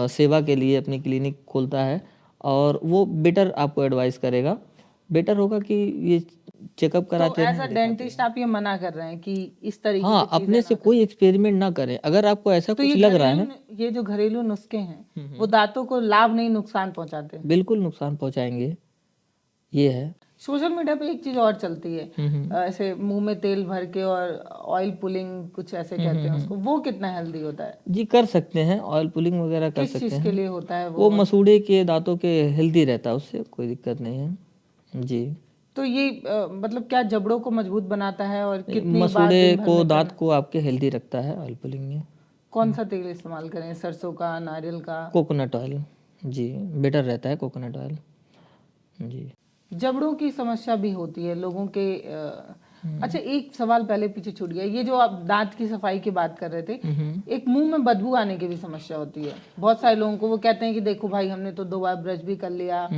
S1: सेवा के लिए अपनी क्लिनिक खोलता है और वो बेटर आपको एडवाइस करेगा। बेटर होगा कि ये चेकअप
S2: तो
S1: कराते
S2: एज अ
S1: रहें, दिखाते
S2: डेंटिस्ट
S1: रहें।
S2: आप ये मना कर रहे हैं कि इस तरीके की
S1: हाँ,
S2: चीजें
S1: अपने
S2: ना
S1: से
S2: करें।
S1: कोई एक्सपेरिमेंट ना करें। अगर आपको ऐसा
S2: तो
S1: कुछ लग रहा है,
S2: ये जो घरेलू नुस्खे हैं वो दांतों को लाभ नहीं नुकसान पहुंचाते।
S1: बिल्कुल नुकसान पहुँचाएँगे, ये है।
S2: सोशल मीडिया पे एक चीज और चलती है,
S1: हुँ, हुँ।
S2: ऐसे मुंह में तेल भर के और ऑयल पुलिंग कुछ ऐसे कहते हैं उसको। वो कितना हेल्दी होता है?
S1: जी, कर सकते हैं, ऑयल पुलिंग वगैरह कर
S2: किस
S1: सकते
S2: चीज के
S1: हैं।
S2: लिए होता है
S1: वो
S2: वो?
S1: मसूड़े के दाँतों के हेल्दी रहता है, उससे कोई दिक्कत नहीं है। जी।
S2: तो ये मतलब क्या जबड़ों को मजबूत बनाता है और कितनी बार
S1: मसूड़े
S2: दिन भर
S1: को,
S2: में
S1: दाँत
S2: करना?
S1: को आपके हेल्दी रखता है ऑयल पुलिंग में।
S2: कौन सा तेल इस्तेमाल करें? सरसों का, नारियल का?
S1: कोकोनट ऑयल, जी, बेटर रहता है कोकोनट ऑयल। जी।
S2: जबड़ों की समस्या भी होती है लोगों के। अच्छा, एक सवाल पहले पीछे छूट गया। ये जो आप दांत की सफाई की बात कर रहे थे, एक मुंह में बदबू आने की भी समस्या होती है बहुत सारे लोगों को। वो कहते हैं कि देखो भाई, हमने तो 2 बार ब्रश भी कर लिया,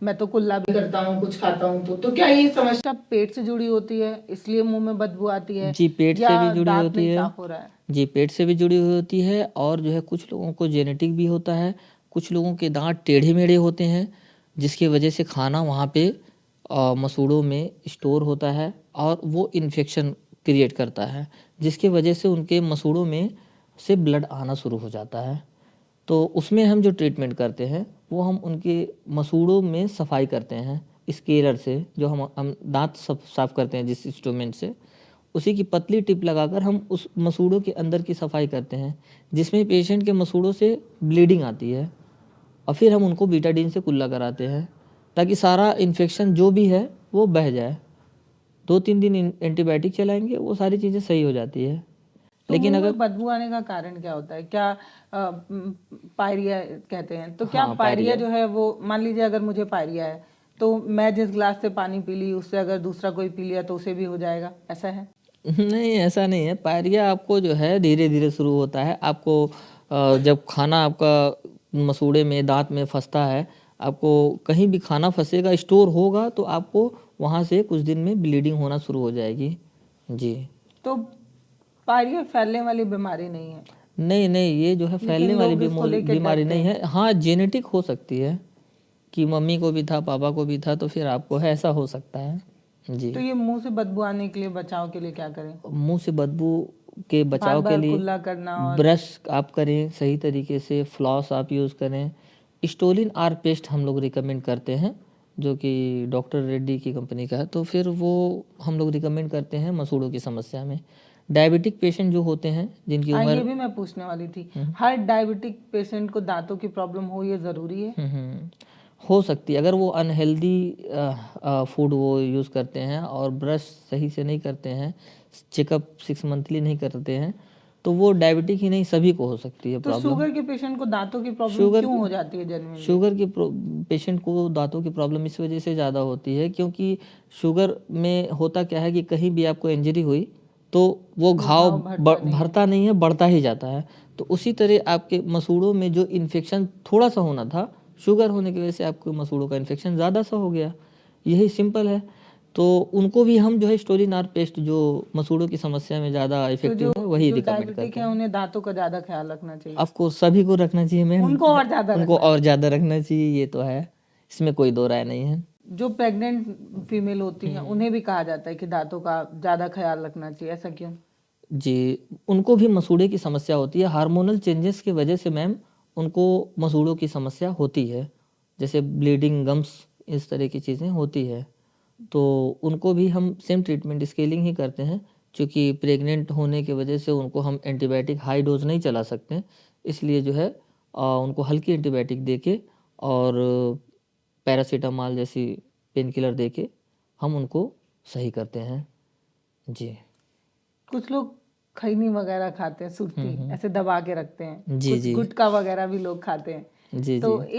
S2: मैं तो कुल्ला भी करता हूँ कुछ खाता हूँ तो क्या ये समस्या पेट से जुड़ी होती है इसलिए मुंह में बदबू आती है,
S1: जी, पेट
S2: या
S1: से भी जुड़ी
S2: दांत
S1: होती
S2: नहीं
S1: है।
S2: साफ हो रहा है?
S1: जी, पेट से भी जुड़ी हुई होती है और जो है कुछ लोगों को जेनेटिक भी होता है। कुछ लोगों के दाँत टेढ़े-मेढ़े होते हैं, जिसकी वजह से खाना वहाँ पे मसूड़ों में स्टोर होता है और वो इन्फेक्शन क्रिएट करता है, जिसकी वजह से उनके मसूड़ों में से ब्लड आना शुरू हो जाता है। तो उसमें हम जो ट्रीटमेंट करते हैं, वो हम उनके मसूड़ों में सफाई करते हैं स्केलर से, जो हम दाँत साफ करते हैं जिस इंस्ट्रूमेंट से, उसी की पतली टिप लगाकर हम उस मसूड़ों के अंदर की सफाई करते हैं, जिसमें पेशेंट के मसूड़ों से ब्लीडिंग आती है और फिर हम उनको बीटाडीन से कुल्ला कराते हैं ताकि सारा इन्फेक्शन जो भी है वो बह जाए। 2-3 दिन एंटीबायोटिक चलाएंगे, वो सारी चीज़ें सही हो जाती है।
S2: तो
S1: लेकिन
S2: मुंह
S1: अगर
S2: में बदबू आने का कारण क्या होता है? क्या पायरिया कहते हैं? तो क्या
S1: हाँ,
S2: पायरिया
S1: पायरिया।
S2: जो है वो, मान लीजिए अगर मुझे पायरिया है तो मैं जिस ग्लास से पानी पी ली उससे अगर दूसरा कोई पी लिया तो उसे भी हो जाएगा, ऐसा है?
S1: नहीं, ऐसा नहीं है। पायरिया आपको जो है धीरे-धीरे शुरू होता है। आपको जब खाना आपका मसूड़े में, दाँत में फँसता है, आपको कहीं भी खाना फँसेगा, स्टोर होगा तो आपको वहाँ से कुछ दिन में ब्लीडिंग होना शुरू हो जाएगी। जी।
S2: तो पायरिया फैलने वाली बीमारी नहीं है,
S1: नहीं, नहीं, ये जो है
S2: लेकिन
S1: फैलने वाली
S2: लोग इसको लेके
S1: बीमारी
S2: डरते
S1: नहीं
S2: हैं।
S1: है। हाँ, जेनेटिक हो सकती है कि मम्मी को भी था, पापा को भी था, तो फिर आपको है, ऐसा हो सकता है। जी।
S2: तो ये मुंह से बदबू आने के लिए बचाव के लिए क्या करें?
S1: मुँह से बदबू के
S2: बार
S1: बचाव के
S2: बार
S1: लिए
S2: कुल्ला करना और
S1: ब्रश आप करें सही तरीके से, फ्लॉस आप यूज़ करें। स्टोलिन आर पेस्ट हम लोग रिकमेंड करते हैं, जो कि डॉक्टर रेड्डी की कंपनी का है, तो फिर वो हम लोग रिकमेंड करते हैं मसूड़ों की समस्या में। डायबिटिक पेशेंट जो होते हैं, जिनकी
S2: हाँ, ये
S1: उम्र
S2: भी मैं पूछने वाली थी। हर डायबिटिक पेशेंट को दांतों की प्रॉब्लम हो ये जरूरी है?
S1: हो सकती है, अगर वो अनहेल्दी फूड वो यूज़ करते हैं और ब्रश सही से नहीं करते हैं, चेकअप 6 मंथली नहीं करते हैं, तो वो डायबिटिक ही नहीं सभी को हो सकती है
S2: तो
S1: प्रॉब्लम।
S2: शुगर के पेशेंट को दांतों की प्रॉब्लम
S1: शुगर
S2: क्यों हो जाती है जनरली?
S1: शुगर के पेशेंट को दांतों की प्रॉब्लम इस वजह से ज़्यादा होती है क्योंकि शुगर में होता क्या है कि कहीं भी आपको इंजरी हुई तो वो घाव भरता नहीं है, बढ़ता ही जाता है। तो उसी तरह आपके मसूड़ों में जो इन्फेक्शन थोड़ा सा होना था, शुगर होने की वजह से आपके मसूड़ों का इन्फेक्शन ज़्यादा सा हो गया, यही सिंपल है। तो उनको भी हम जो है स्टोलिनार पेस्ट जो मसूड़ों की समस्या में ज़्यादा
S2: तो
S1: इफेक्टिव है वही
S2: जो
S1: रिकमेंड
S2: डायबिटिक
S1: करते
S2: है
S1: हैं।
S2: उन्हें दांतों का ज्यादा ख्याल रखना चाहिए।
S1: ऑफ कोर्स सभी को रखना चाहिए मैम,
S2: उनको और ज्यादा
S1: उनको
S2: रखना
S1: और ज़्यादा रखना चाहिए, ये तो है, इसमें कोई दो राय नहीं है।
S2: जो प्रेग्नेंट फीमेल होती हैं उन्हें भी कहा जाता है कि दांतों का ज्यादा ख्याल रखना चाहिए, ऐसा क्यों?
S1: जी, उनको भी मसूड़े की समस्या होती है, हार्मोनल चेंजेस की वजह से मैम उनको मसूड़ों की समस्या होती है, जैसे ब्लीडिंग, गम्स, इस तरह की चीज़ें होती है। तो उनको भी हम सेम ट्रीटमेंट स्केलिंग ही करते हैं, क्योंकि प्रेग्नेंट होने की वजह से उनको हम एंटीबायोटिक हाई डोज नहीं चला सकते, इसलिए जो है उनको हल्की एंटीबायोटिक दे के और पैरासीटामॉल जैसी पेन किलर दे के हम उनको सही करते हैं। जी।
S2: कुछ लोग खैनी वगैरह खाते हैं, सुर्ती ऐसे दबा के रखते हैं,
S1: जी,
S2: कुछ
S1: जी।
S2: गुटखा वगैरह भी लोग खाते हैं।
S1: जी,
S2: तो
S1: जी।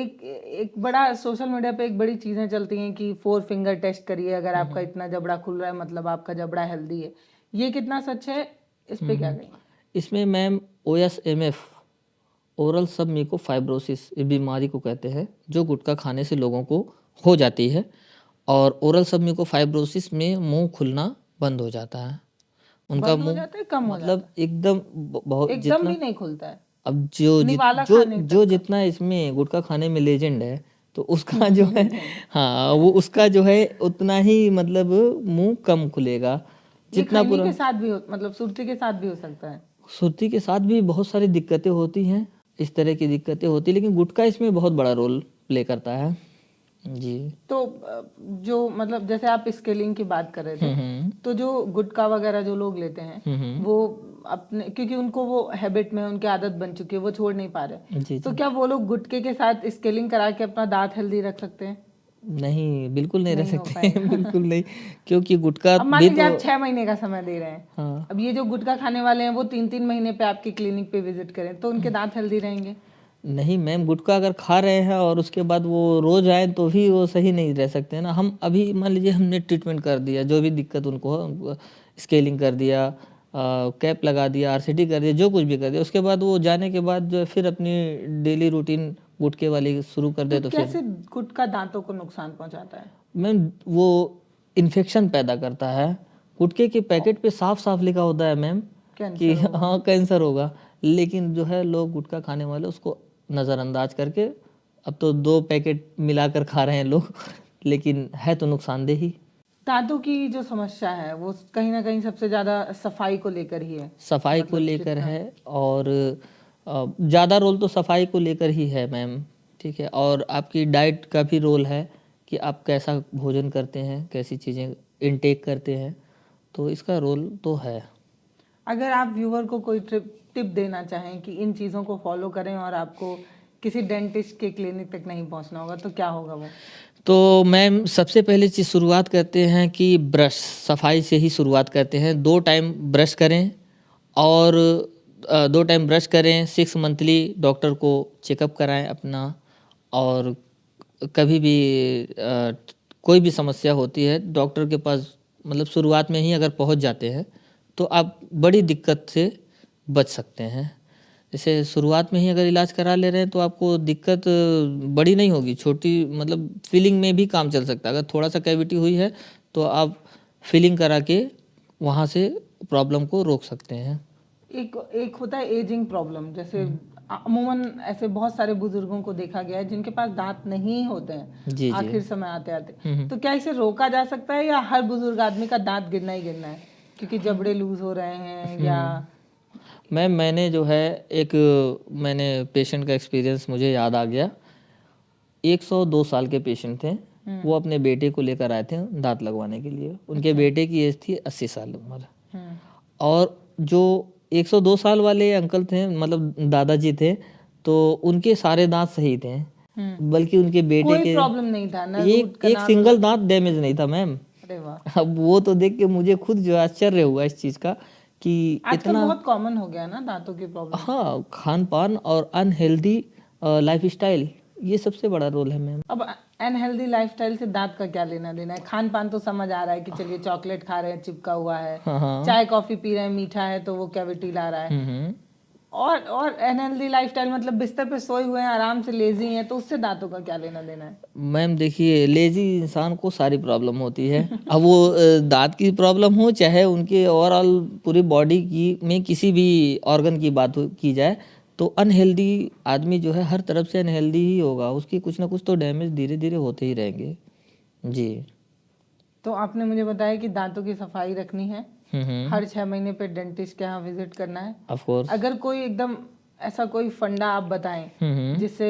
S2: एक बड़ा सोशल मीडिया पे एक बड़ी चीजें चलती हैं कि 4 फिंगर टेस्ट करिए, अगर आपका इतना जबड़ा खुल रहा है मतलब आपका जबड़ा हेल्दी है। ये कितना सच है, इस पे क्या कहेंगे?
S1: इसमें मैम OSMF, ओरल सब म्यूकोफाइब्रोसिस, इस बीमारी को कहते हैं जो गुटखा खाने से लोगों को हो जाती है, और ओरल सब म्यूकोफाइब्रोसिस में मुंह खुलना बंद हो जाता है, उनका
S2: बंद हो
S1: मुंह
S2: जाता है, कम हो जाता
S1: मतलब एकदम बहुत
S2: है? एकदम
S1: जितना,
S2: भी नहीं खुलता है,
S1: अब जो
S2: निवाला
S1: जो
S2: खाने
S1: जो
S2: तक का।
S1: जितना इसमें गुटखा खाने में लेजेंड है तो उसका जो है हाँ वो उसका जो है उतना ही मतलब मुंह कम खुलेगा
S2: ये
S1: जितना
S2: खैनी
S1: पूरा।
S2: के साथ भी मतलब सुर्ती के साथ भी हो सकता है।
S1: सुर्ती के साथ भी बहुत सारी दिक्कतें होती हैं, इस तरह की दिक्कतें होती हैं, लेकिन गुटखा इसमें बहुत बड़ा रोल प्ले करता है। जी।
S2: तो जो मतलब जैसे आप स्केलिंग की बात कर रहे थे, तो जो गुटखा वगैरह जो लोग लेते हैं वो अपने, क्योंकि उनको वो हैबिट में उनकी आदत बन चुकी है, वो छोड़ नहीं पा रहे,
S1: जी,
S2: तो
S1: जी।
S2: क्या वो लोग गुटखे के साथ स्केलिंग करा के अपना दांत हेल्दी रख सकते हैं?
S1: नहीं, बिल्कुल नहीं रह
S2: नहीं हो
S1: सकते
S2: पाएगा।
S1: बिल्कुल नहीं, क्योंकि गुटखा
S2: अब मान
S1: भी
S2: लीजिए
S1: तो
S2: आप 6 महीने का समय दे रहे हैं,
S1: हाँ
S2: अब ये जो गुटखा खाने वाले हैं वो 3-3 महीने पे आपकी क्लिनिक पे विजिट करें तो उनके दांत हेल्दी रहेंगे?
S1: नहीं मैम, गुटखा अगर खा रहे हैं और उसके बाद वो रोज आए तो भी वो सही नहीं रह सकते हैं ना। हम अभी मान लीजिए हमने ट्रीटमेंट कर दिया, जो भी दिक्कत उनको हो, स्केलिंग कर दिया, कैप लगा दिया, RCT कर दिया, जो कुछ भी कर दिया, उसके बाद वो जाने के बाद जो है फिर अपनी डेली रूटीन गुटखे वाली शुरू कर दे
S2: तो
S1: तो फिर
S2: कैसे गुटखा दांतों को नुकसान पहुंचाता है?
S1: मैम वो इन्फेक्शन पैदा करता है। गुटखे के पैकेट पे साफ साफ लिखा होता है मैम कि
S2: कैंसर होगा।
S1: हाँ कैंसर होगा, लेकिन जो है लोग गुटखा खाने वाले उसको नज़रअंदाज करके अब तो 2 पैकेट मिलाकर खा रहे हैं लोग लेकिन है तो नुकसानदेह ही।
S2: दांतों की जो समस्या है वो कहीं ना कहीं सबसे ज्यादा सफाई को लेकर ही है,
S1: सफाई को
S2: मतलब
S1: लेकर
S2: जितना
S1: है, और ज़्यादा रोल तो सफाई को लेकर ही है मैम, ठीक है, और आपकी डाइट का भी रोल है कि आप कैसा भोजन करते हैं, कैसी चीज़ें इनटेक करते हैं, तो इसका रोल तो है।
S2: अगर आप व्यूअर को कोई टिप देना चाहें कि इन चीज़ों को फॉलो करें और आपको किसी डेंटिस्ट के क्लिनिक तक नहीं पहुंचना होगा, तो क्या होगा वो?
S1: तो मैम सबसे पहले चीज़ शुरुआत करते हैं कि ब्रश, सफाई से ही शुरुआत करते हैं। 2 टाइम ब्रश करें, और 2 टाइम ब्रश करें, 6 मंथली डॉक्टर को चेकअप कराएं अपना, और कभी भी कोई भी समस्या होती है डॉक्टर के पास, मतलब शुरुआत में ही अगर पहुंच जाते हैं तो आप बड़ी दिक्कत से बच सकते हैं। जैसे शुरुआत में ही अगर इलाज करा ले रहे हैं तो आपको दिक्कत बड़ी नहीं होगी, छोटी मतलब फीलिंग में भी काम चल सकता है। अगर थोड़ा सा कैविटी हुई है तो आप फीलिंग करा के वहाँ से प्रॉब्लम को रोक सकते हैं।
S2: एक एक होता है एजिंग प्रॉब्लम, जैसे अमूमन ऐसे बहुत सारे बुजुर्गों को देखा गया है जिनके पास दांत नहीं होते हैं
S1: जी, जी।
S2: आखिर समय आते आते, तो क्या इसे रोका जा सकता है या हर बुजुर्ग आदमी का दांत गिरना ही गिरना है क्योंकि जबड़े लूज हो रहे हैं या?
S1: मैंने जो है एक मैंने पेशेंट का एक्सपीरियंस मुझे याद आ गया। 102 साल के पेशेंट थे, वो अपने बेटे को लेकर आए थे दांत लगवाने के लिए। उनके बेटे की एज थी 80 साल उम्र, और जो 102 साल वाले अंकल थे, मतलब दादाजी थे, तो उनके सारे दांत सही थे, बल्कि उनके बेटे
S2: कोई
S1: के
S2: प्रॉब्लम नहीं था ना,
S1: एक सिंगल दांत डैमेज नहीं था मैम।
S2: अरे वाह,
S1: अब वो तो देख के मुझे खुद जो है आश्चर्य हुआ इस चीज़ का कि
S2: आजकल
S1: इतना।
S2: बहुत कॉमन हो गया ना दांतों की प्रॉब्लम।
S1: हाँ, खान पान और अनहेल्दी लाइफस्टाइल, ये सबसे बड़ा रोल है मैम।
S2: अब अनहेल्दी लाइफस्टाइल से दांत का क्या लेना देना है? खान पान तो समझ आ रहा है कि चलिए चॉकलेट खा रहे हैं चिपका हुआ है,
S1: हाँ हाँ।
S2: चाय कॉफी पी रहे हैं मीठा है तो वो कैविटी ला रहा है।
S1: हम्म।
S2: और अनहेल्दी लाइफस्टाइल मतलब बिस्तर पे सोए हुए हैं, आराम से लेजी हैं, तो उससे दांतों का क्या लेना देना है?
S1: मैम देखिए, लेजी इंसान को सारी प्रॉब्लम होती है। अब वो दांत की प्रॉब्लम हो चाहे उनके ओवरऑल पूरी बॉडी की में किसी भी ऑर्गन की बात की जाए, तो अनहेल्दी आदमी जो है हर तरफ से अनहेल्दी ही होगा, उसकी कुछ ना कुछ तो डैमेज धीरे धीरे होते ही रहेंगे। जी।
S2: तो आपने मुझे बताया कि दांतों की सफाई रखनी है, हर 6 महीने पे डेंटिस्ट के यहाँ विजिट करना है।
S1: Of course.
S2: अगर कोई एकदम ऐसा कोई फंडा आप बताएं जिससे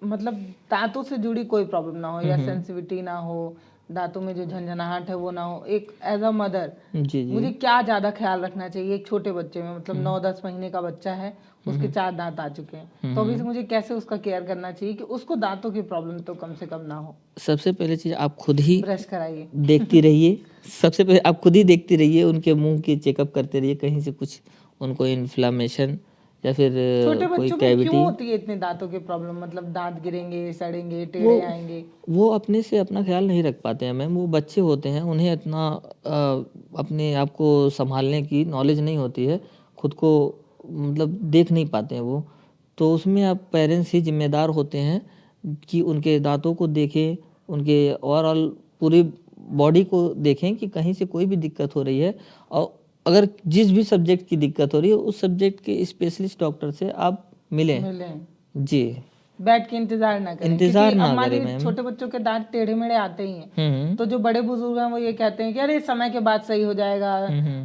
S2: मतलब दांतों से जुड़ी कोई प्रॉब्लम ना हो या सेंसिटिविटी ना हो, दांतों में जो झंझनाहट है वो ना हो, एक एज अ मदर
S1: जी जी।
S2: मुझे क्या ज्यादा ख्याल रखना चाहिए एक छोटे बच्चे में? मतलब 9-10 महीने का बच्चा है, उसके 4 दांत आ चुके हैं, तो अभी से मुझे कैसे उसका केयर करना चाहिए कि उसको दांतों की प्रॉब्लम तो कम से कम ना हो?
S1: सबसे पहले चीज़ आप खुद ही
S2: ब्रश कराइए।
S1: देखती रहिए। सबसे पहले आप खुद ही देखती रहिए, उनके मुंह की चेकअप करते रहिए, कहीं से कुछ उनको इन्फ्लामेशन या फिर
S2: छोटे
S1: कोई
S2: बच्चों में क्यों
S1: कैविटी।
S2: होती है इतने दांतों की प्रॉब्लम? मतलब दांत गिरेंगे, सड़ेंगे,
S1: वो
S2: टेढ़े आएंगे?
S1: वो अपने से अपना ख्याल नहीं रख पाते हैं मैम, वो बच्चे होते हैं, उन्हें इतना अपने आप को संभालने की नॉलेज नहीं होती है, खुद को मतलब देख नहीं पाते हैं वो। तो उसमें आप पेरेंट्स ही जिम्मेदार होते हैं कि उनके दांतों को देखें, उनके ओवरऑल पूरी बॉडी को देखें कि कहीं से कोई भी दिक्कत हो रही है, और अगर जिस भी सब्जेक्ट की दिक्कत हो रही है उस सब्जेक्ट के स्पेशलिस्ट डॉक्टर से आप मिलें।
S2: मिलें,
S1: जी।
S2: बैठ के इंतजार ना करें, क्योंकि
S1: इंतज़ार
S2: अब
S1: ना
S2: मान
S1: करें
S2: लीजिए
S1: मैम।
S2: छोटे बच्चों के दांत टेढ़े मेढ़े आते ही हैं,
S1: हम्म।
S2: तो जो बड़े बुजुर्ग हैं वो ये कहते हैं कि अरे समय के बाद सही हो जाएगा।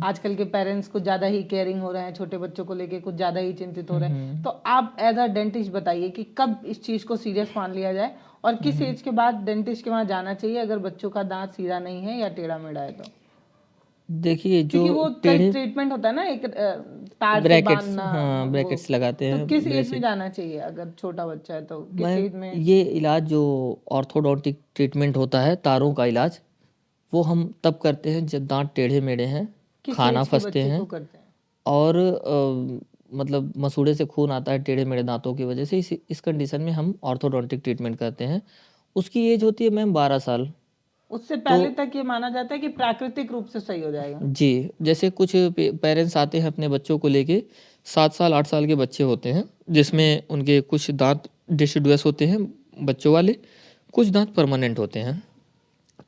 S2: आजकल के पेरेंट्स कुछ ज्यादा ही केयरिंग हो रहे हैं, छोटे बच्चों को लेके कुछ ज्यादा ही चिंतित हो रहे हैं। तो आप एज अ डेंटिस्ट बताइए कि कब इस चीज को सीरियस मान लिया जाए और किस एज के बाद डेंटिस्ट के वहां जाना चाहिए अगर बच्चों का दांत सीधा नहीं है या टेढ़ा मेढ़ा है? तो
S1: देखिए, जो
S2: क्योंकि वो कई
S1: टेढ़े
S2: ट्रीटमेंट होता है ना, एक तार से
S1: ब्रैकेट्स,
S2: बांधना,
S1: हाँ
S2: वो
S1: ब्रैकेट्स लगाते
S2: तो
S1: हैं
S2: किस एज में
S1: ब्रेसिक।
S2: जाना चाहिए? अगर छोटा बच्चा है तो किस
S1: मैं
S2: एज में?
S1: ये इलाज जो ऑर्थोडोंटिक ट्रीटमेंट होता है, तारों का इलाज, वो हम तब करते हैं जब दांत टेढ़े मेढ़े हैं,
S2: किस
S1: खाना
S2: एज के
S1: फंसते
S2: बच्चे
S1: हैं,
S2: को करते हैं?
S1: और मतलब मसूड़े से खून आता है टेढ़े मेढ़े दांतों की वजह से। इस कंडीशन में हम ऑर्थोडोंटिक ट्रीटमेंट करते हैं। उसकी एज होती है मैम 12 साल।
S2: उससे
S1: तो
S2: पहले तक ये माना जाता है कि प्राकृतिक रूप से सही हो जाएगा।
S1: जी, जैसे कुछ पेरेंट्स आते हैं अपने बच्चों को लेके, 7 साल 8 साल के बच्चे होते हैं, जिसमें उनके कुछ दांत डिसिडुअस होते हैं बच्चों वाले, कुछ दांत परमानेंट होते हैं।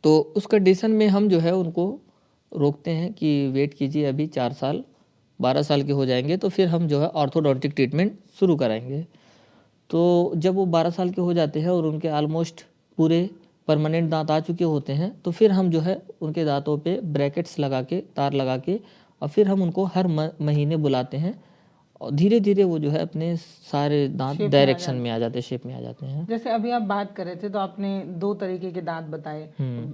S1: तो उस कंडीशन में हम जो है उनको रोकते हैं कि वेट कीजिए, अभी 4 साल 12 साल के हो जाएंगे तो फिर हम जो है ऑर्थोडोंटिक ट्रीटमेंट शुरू कराएंगे। तो जब वो 12 साल के हो जाते हैं और उनके ऑलमोस्ट पूरे परमानेंट दांत आ चुके होते हैं, तो फिर हम जो है उनके दांतों पे ब्रैकेट्स लगा के, तार लगा के, और फिर हम उनको हर महीने बुलाते हैं, और धीरे धीरे वो जो है अपने सारे दांत
S2: शेप में आ
S1: डायरेक्शन
S2: जाते
S1: में आ जाते हैं, शेप में आ जाते हैं।
S2: जैसे अभी आप बात कर रहे थे तो आपने 2 तरीके के दांत बताए,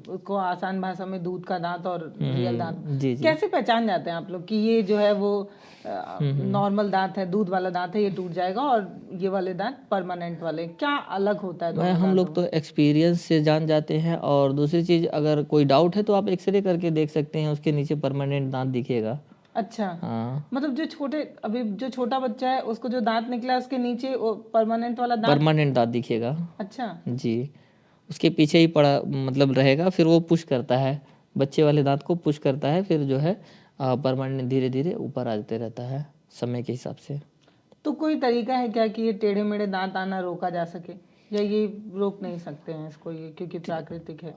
S2: उसको आसान भाषा में दूध का दांत और रियल दांत।
S1: जी जी।
S2: कैसे पहचान जाते हैं आप लोग कि ये जो है वो नॉर्मल दांत है, दूध वाला दांत है, ये टूट जाएगा, और ये वाले दांत परमानेंट वाले? क्या अलग होता है
S1: मैं
S2: दोनों
S1: हम
S2: दांतों
S1: लोग तो एक्सपीरियंस से जान जाते हैं, और दूसरी चीज़ अगर कोई डाउट है तो आप एक्सरे करके देख सकते हैं, उसके नीचे परमानेंट दांत दिखेगा।
S2: अच्छा,
S1: हाँ,
S2: मतलब अभी जो छोटा बच्चा है उसको जो दांत निकला है उसके नीचे वो परमानेंट वाला दांत?
S1: परमानेंट दांत दिखेगा।
S2: अच्छा,
S1: जी, उसके पीछे ही पड़ा मतलब रहेगा, फिर वो पुश करता है, बच्चे वाले दांत को पुश करता है, फिर जो है परमानेंट धीरे धीरे ऊपर आते रहता है समय के हिसाब से।
S2: तो कोई तरीका है क्या कि ये टेढ़े मेढ़े दांत आना रोका जा सके, या ये रोक नहीं सकते हैं इसको ये क्योंकि प्राकृतिक है?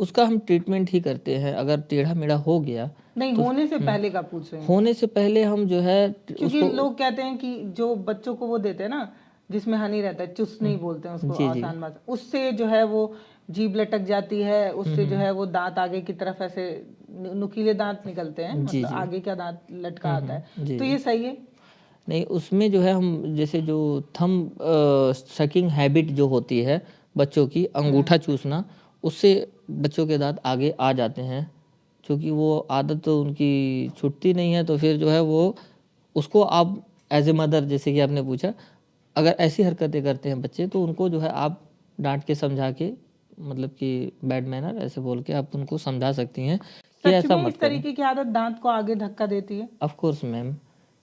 S1: उसका हम ट्रीटमेंट ही करते हैं। अगर टेढ़ा मेढ़ा हो गया,
S2: नहीं, होने से पहले का पूछ रहे हैं,
S1: होने से पहले हम जो है
S2: क्योंकि
S1: उसको।
S2: लोग कहते हैं कि जो बच्चों को वो देते हैं ना जिसमें हनी रहता है, चुसनी बोलते हैं उसको
S1: जी जी।
S2: आसान भाषा, उससे जो है वो जीभ लटक जाती है, उससे जो है वो दांत आगे की तरफ ऐसे नुकीले दांत निकलते हैं,
S1: जी
S2: मतलब
S1: जी।
S2: आगे का दांत लटका आता है,
S1: जी
S2: तो
S1: जी।
S2: ये सही है?
S1: नहीं, उसमें जो है हम जैसे जो थंब सकिंग हैबिट जो होती है बच्चों की, अंगूठा चूसना, उससे बच्चों के दांत आगे आ जाते हैं, क्योंकि वो आदत तो उनकी छूटती नहीं है। तो फिर जो है वो उसको आप एज ए मदर, जैसे कि आपने पूछा, अगर ऐसी हरकतें करते हैं बच्चे तो उनको जो है आप डांट के समझा के मतलब कि बैड मैनर ऐसे बोल के आप उनको समझा सकती हैं कि
S2: सच
S1: ऐसा
S2: में
S1: मत
S2: इस
S1: करो।
S2: तरीके की आदत दांत को आगे धक्का देती है?
S1: ऑफ कोर्स मैम,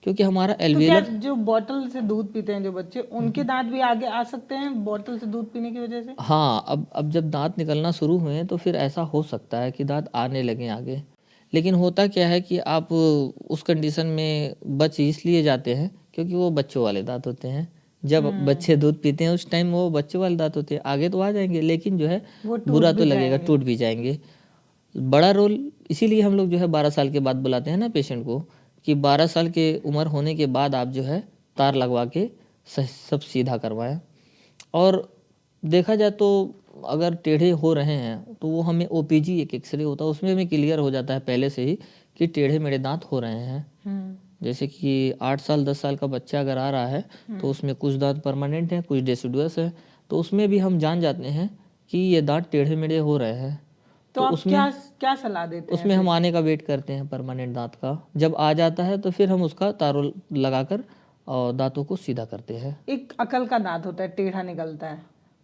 S1: क्योंकि हमारा
S2: तो क्या
S1: एल्वियलर
S2: जो बॉटल से दूध पीते हैं जो बच्चे, उनके दांत भी आगे आ सकते हैं बॉटल से दूध पीने की वजह से?
S1: हाँ, अब जब दांत निकलना शुरू हुए तो फिर ऐसा हो सकता है कि दांत आने लगें आगे। लेकिन होता क्या है कि आप उस कंडीशन में बच इसलिए जाते हैं क्योंकि वो बच्चों वाले दांत होते हैं। जब बच्चे दूध पीते हैं उस टाइम वो बच्चों वाले दांत होते हैं, आगे तो आ जाएंगे लेकिन जो है
S2: वो टूट
S1: बुरा तो
S2: भी
S1: लगेगा,
S2: जाएंगे।
S1: टूट भी जाएंगे। बड़ा रोल इसीलिए हम लोग जो है 12 साल के बाद बुलाते हैं ना पेशेंट को, कि 12 साल के उम्र होने के बाद आप जो है तार लगवा के सब सीधा करवाएं। और देखा जाए तो अगर टेढ़े हो रहे हैं तो वो हमें ओपीजी एक एक्सरे होता है उसमें हमें क्लियर हो जाता है पहले से ही कि टेढ़े मेढ़े दांत हो रहे हैं। जैसे कि 8 साल 10 साल का बच्चा अगर आ रहा है तो उसमें कुछ दांत परमानेंट हैं, कुछ डेसिडुअस है, तो उसमें भी हम जान जाते हैं कि ये दांत टेढ़े मेढ़े हो रहे हैं।
S2: तो
S1: तो
S2: आप
S1: उसमें
S2: क्या क्या सलाह देते हैं
S1: उसमें
S2: ऐसे?
S1: हम आने का वेट करते हैं परमानेंट दांत का। जब आ जाता है तो फिर हम उसका तारों लगाकर और दांतों को सीधा करते हैं।
S2: एक अकल का दांत होता है, टेढ़ा निकलता है।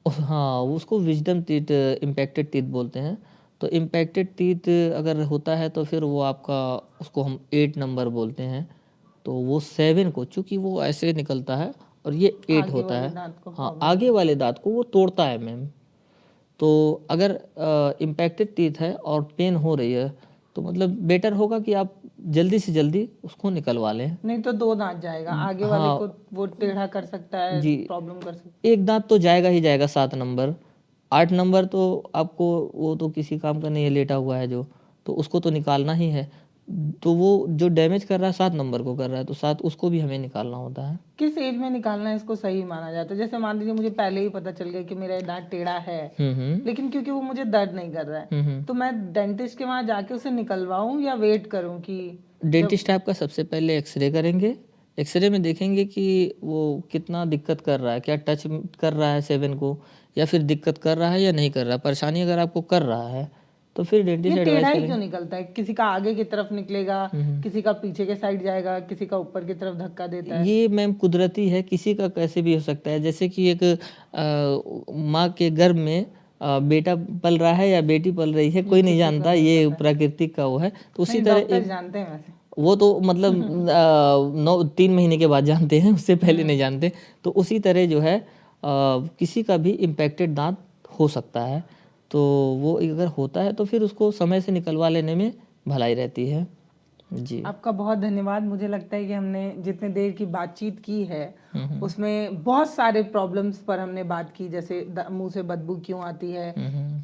S1: हाँ, उसको विजडम टीथ, इम्पैक्टेड टीथ बोलते हैं। तो इम्पैक्टेड टीथ अगर होता है तो फिर वो आपका उसको हम 8 नंबर बोलते हैं। तो वो 7 को चूँकि वो ऐसे निकलता है और ये 8
S2: आगे
S1: होता
S2: वाले
S1: है।
S2: दांत को
S1: हाँ,
S2: प्रॉब्लम
S1: आगे
S2: है।
S1: वाले दाँत को वो तोड़ता है मैम। तो अगर इम्पैक्टेड टीथ है और पेन हो रही है तो मतलब बेटर होगा कि आप जल्दी से जल्दी उसको निकलवा लें।
S2: नहीं तो दो दांत जाएगा, आगे वाले को
S1: हाँ
S2: वो टेढ़ा कर सकता है,
S1: जी,
S2: प्रॉब्लम कर सकता
S1: एक दांत तो जाएगा ही जाएगा 7 नंबर। 8 नंबर तो आपको वो तो किसी काम का नहीं है, लेटा हुआ है जो, तो उसको तो निकालना ही है। तो वो जो डैमेज कर रहा है 7 नंबर को कर रहा है तो 7 उसको भी हमें निकालना होता है।
S2: किस एज में निकालना इसको सही माना जाता है? जैसे मान लीजिए मुझे पहले ही पता चल गया कि मेरा ये दांत टेढ़ा है,
S1: हम्म।
S2: लेकिन क्योंकि वो मुझे दर्द नहीं कर रहा है, तो मैं डेंटिस्ट के वहां जाके उसे निकलवाऊं या वेट करूं कि
S1: डेंटिस्ट आपका सबसे पहले एक्सरे करेंगे। एक्सरे में देखेंगे कि वो कितना दिक्कत कर रहा है, क्या टच कर रहा है 7 को या फिर दिक्कत कर रहा है या नहीं कर रहा है। परेशानी अगर आपको कर रहा है तो फिर
S2: ये
S1: डेंटिस्ट
S2: टेढ़ा
S1: एडवाइस
S2: ही
S1: करेंगे।
S2: क्यों निकलता है? किसी का आगे की तरफ निकलेगा, किसी का पीछे के साइड जाएगा, किसी का ऊपर की तरफ धक्का देता है।
S1: ये मैम कुदरती है, किसी का कैसे भी हो सकता है। जैसे कि एक माँ के गर्भ में बेटा पल रहा है या बेटी पल रही है, कोई नहीं
S2: किसी को
S1: जानता,
S2: नहीं
S1: ये
S2: पता।
S1: प्राकृतिक का वो है। तो उसी
S2: नहीं,
S1: तरह
S2: डॉक्टर जानते हैं वैसे।
S1: वो तो मतलब 3 महीने के बाद जानते हैं, उससे पहले नहीं जानते। तो उसी तरह जो है किसी का भी इम्पैक्टेड दांत हो सकता है। तो वो अगर होता है तो फिर उसको समय से निकलवा लेने में भलाई रहती है। जी।
S2: आपका बहुत धन्यवाद। मुझे लगता है कि हमने जितने देर की बातचीत की है उसमें बहुत सारे प्रॉब्लम्स पर हमने बात की, जैसे मुंह से बदबू क्यों आती है,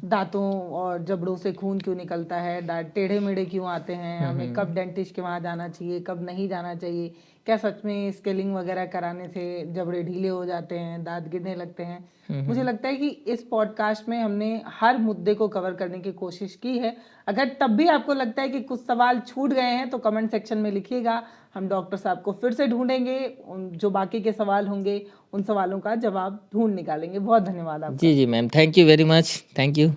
S2: दांतों और जबड़ों से खून क्यों निकलता है, दांत टेढ़े मेढ़े क्यों आते हैं, हमें कब डेंटिस्ट के वहाँ जाना चाहिए, कब नहीं जाना चाहिए, क्या सच में स्केलिंग वगैरह कराने से जबड़े ढीले हो जाते हैं, दांत गिरने लगते हैं। मुझे लगता है कि इस पॉडकास्ट में हमने हर मुद्दे को कवर करने की कोशिश की है। अगर तब भी आपको लगता है कि कुछ सवाल छूट गए हैं तो कमेंट सेक्शन में लिखिएगा, हम डॉक्टर साहब को फिर से ढूंढेंगे, जो बाकी के सवाल होंगे उन सवालों का जवाब ढूंढ निकालेंगे। बहुत धन्यवाद आपका।
S1: जी ma'am, thank you very much, thank you.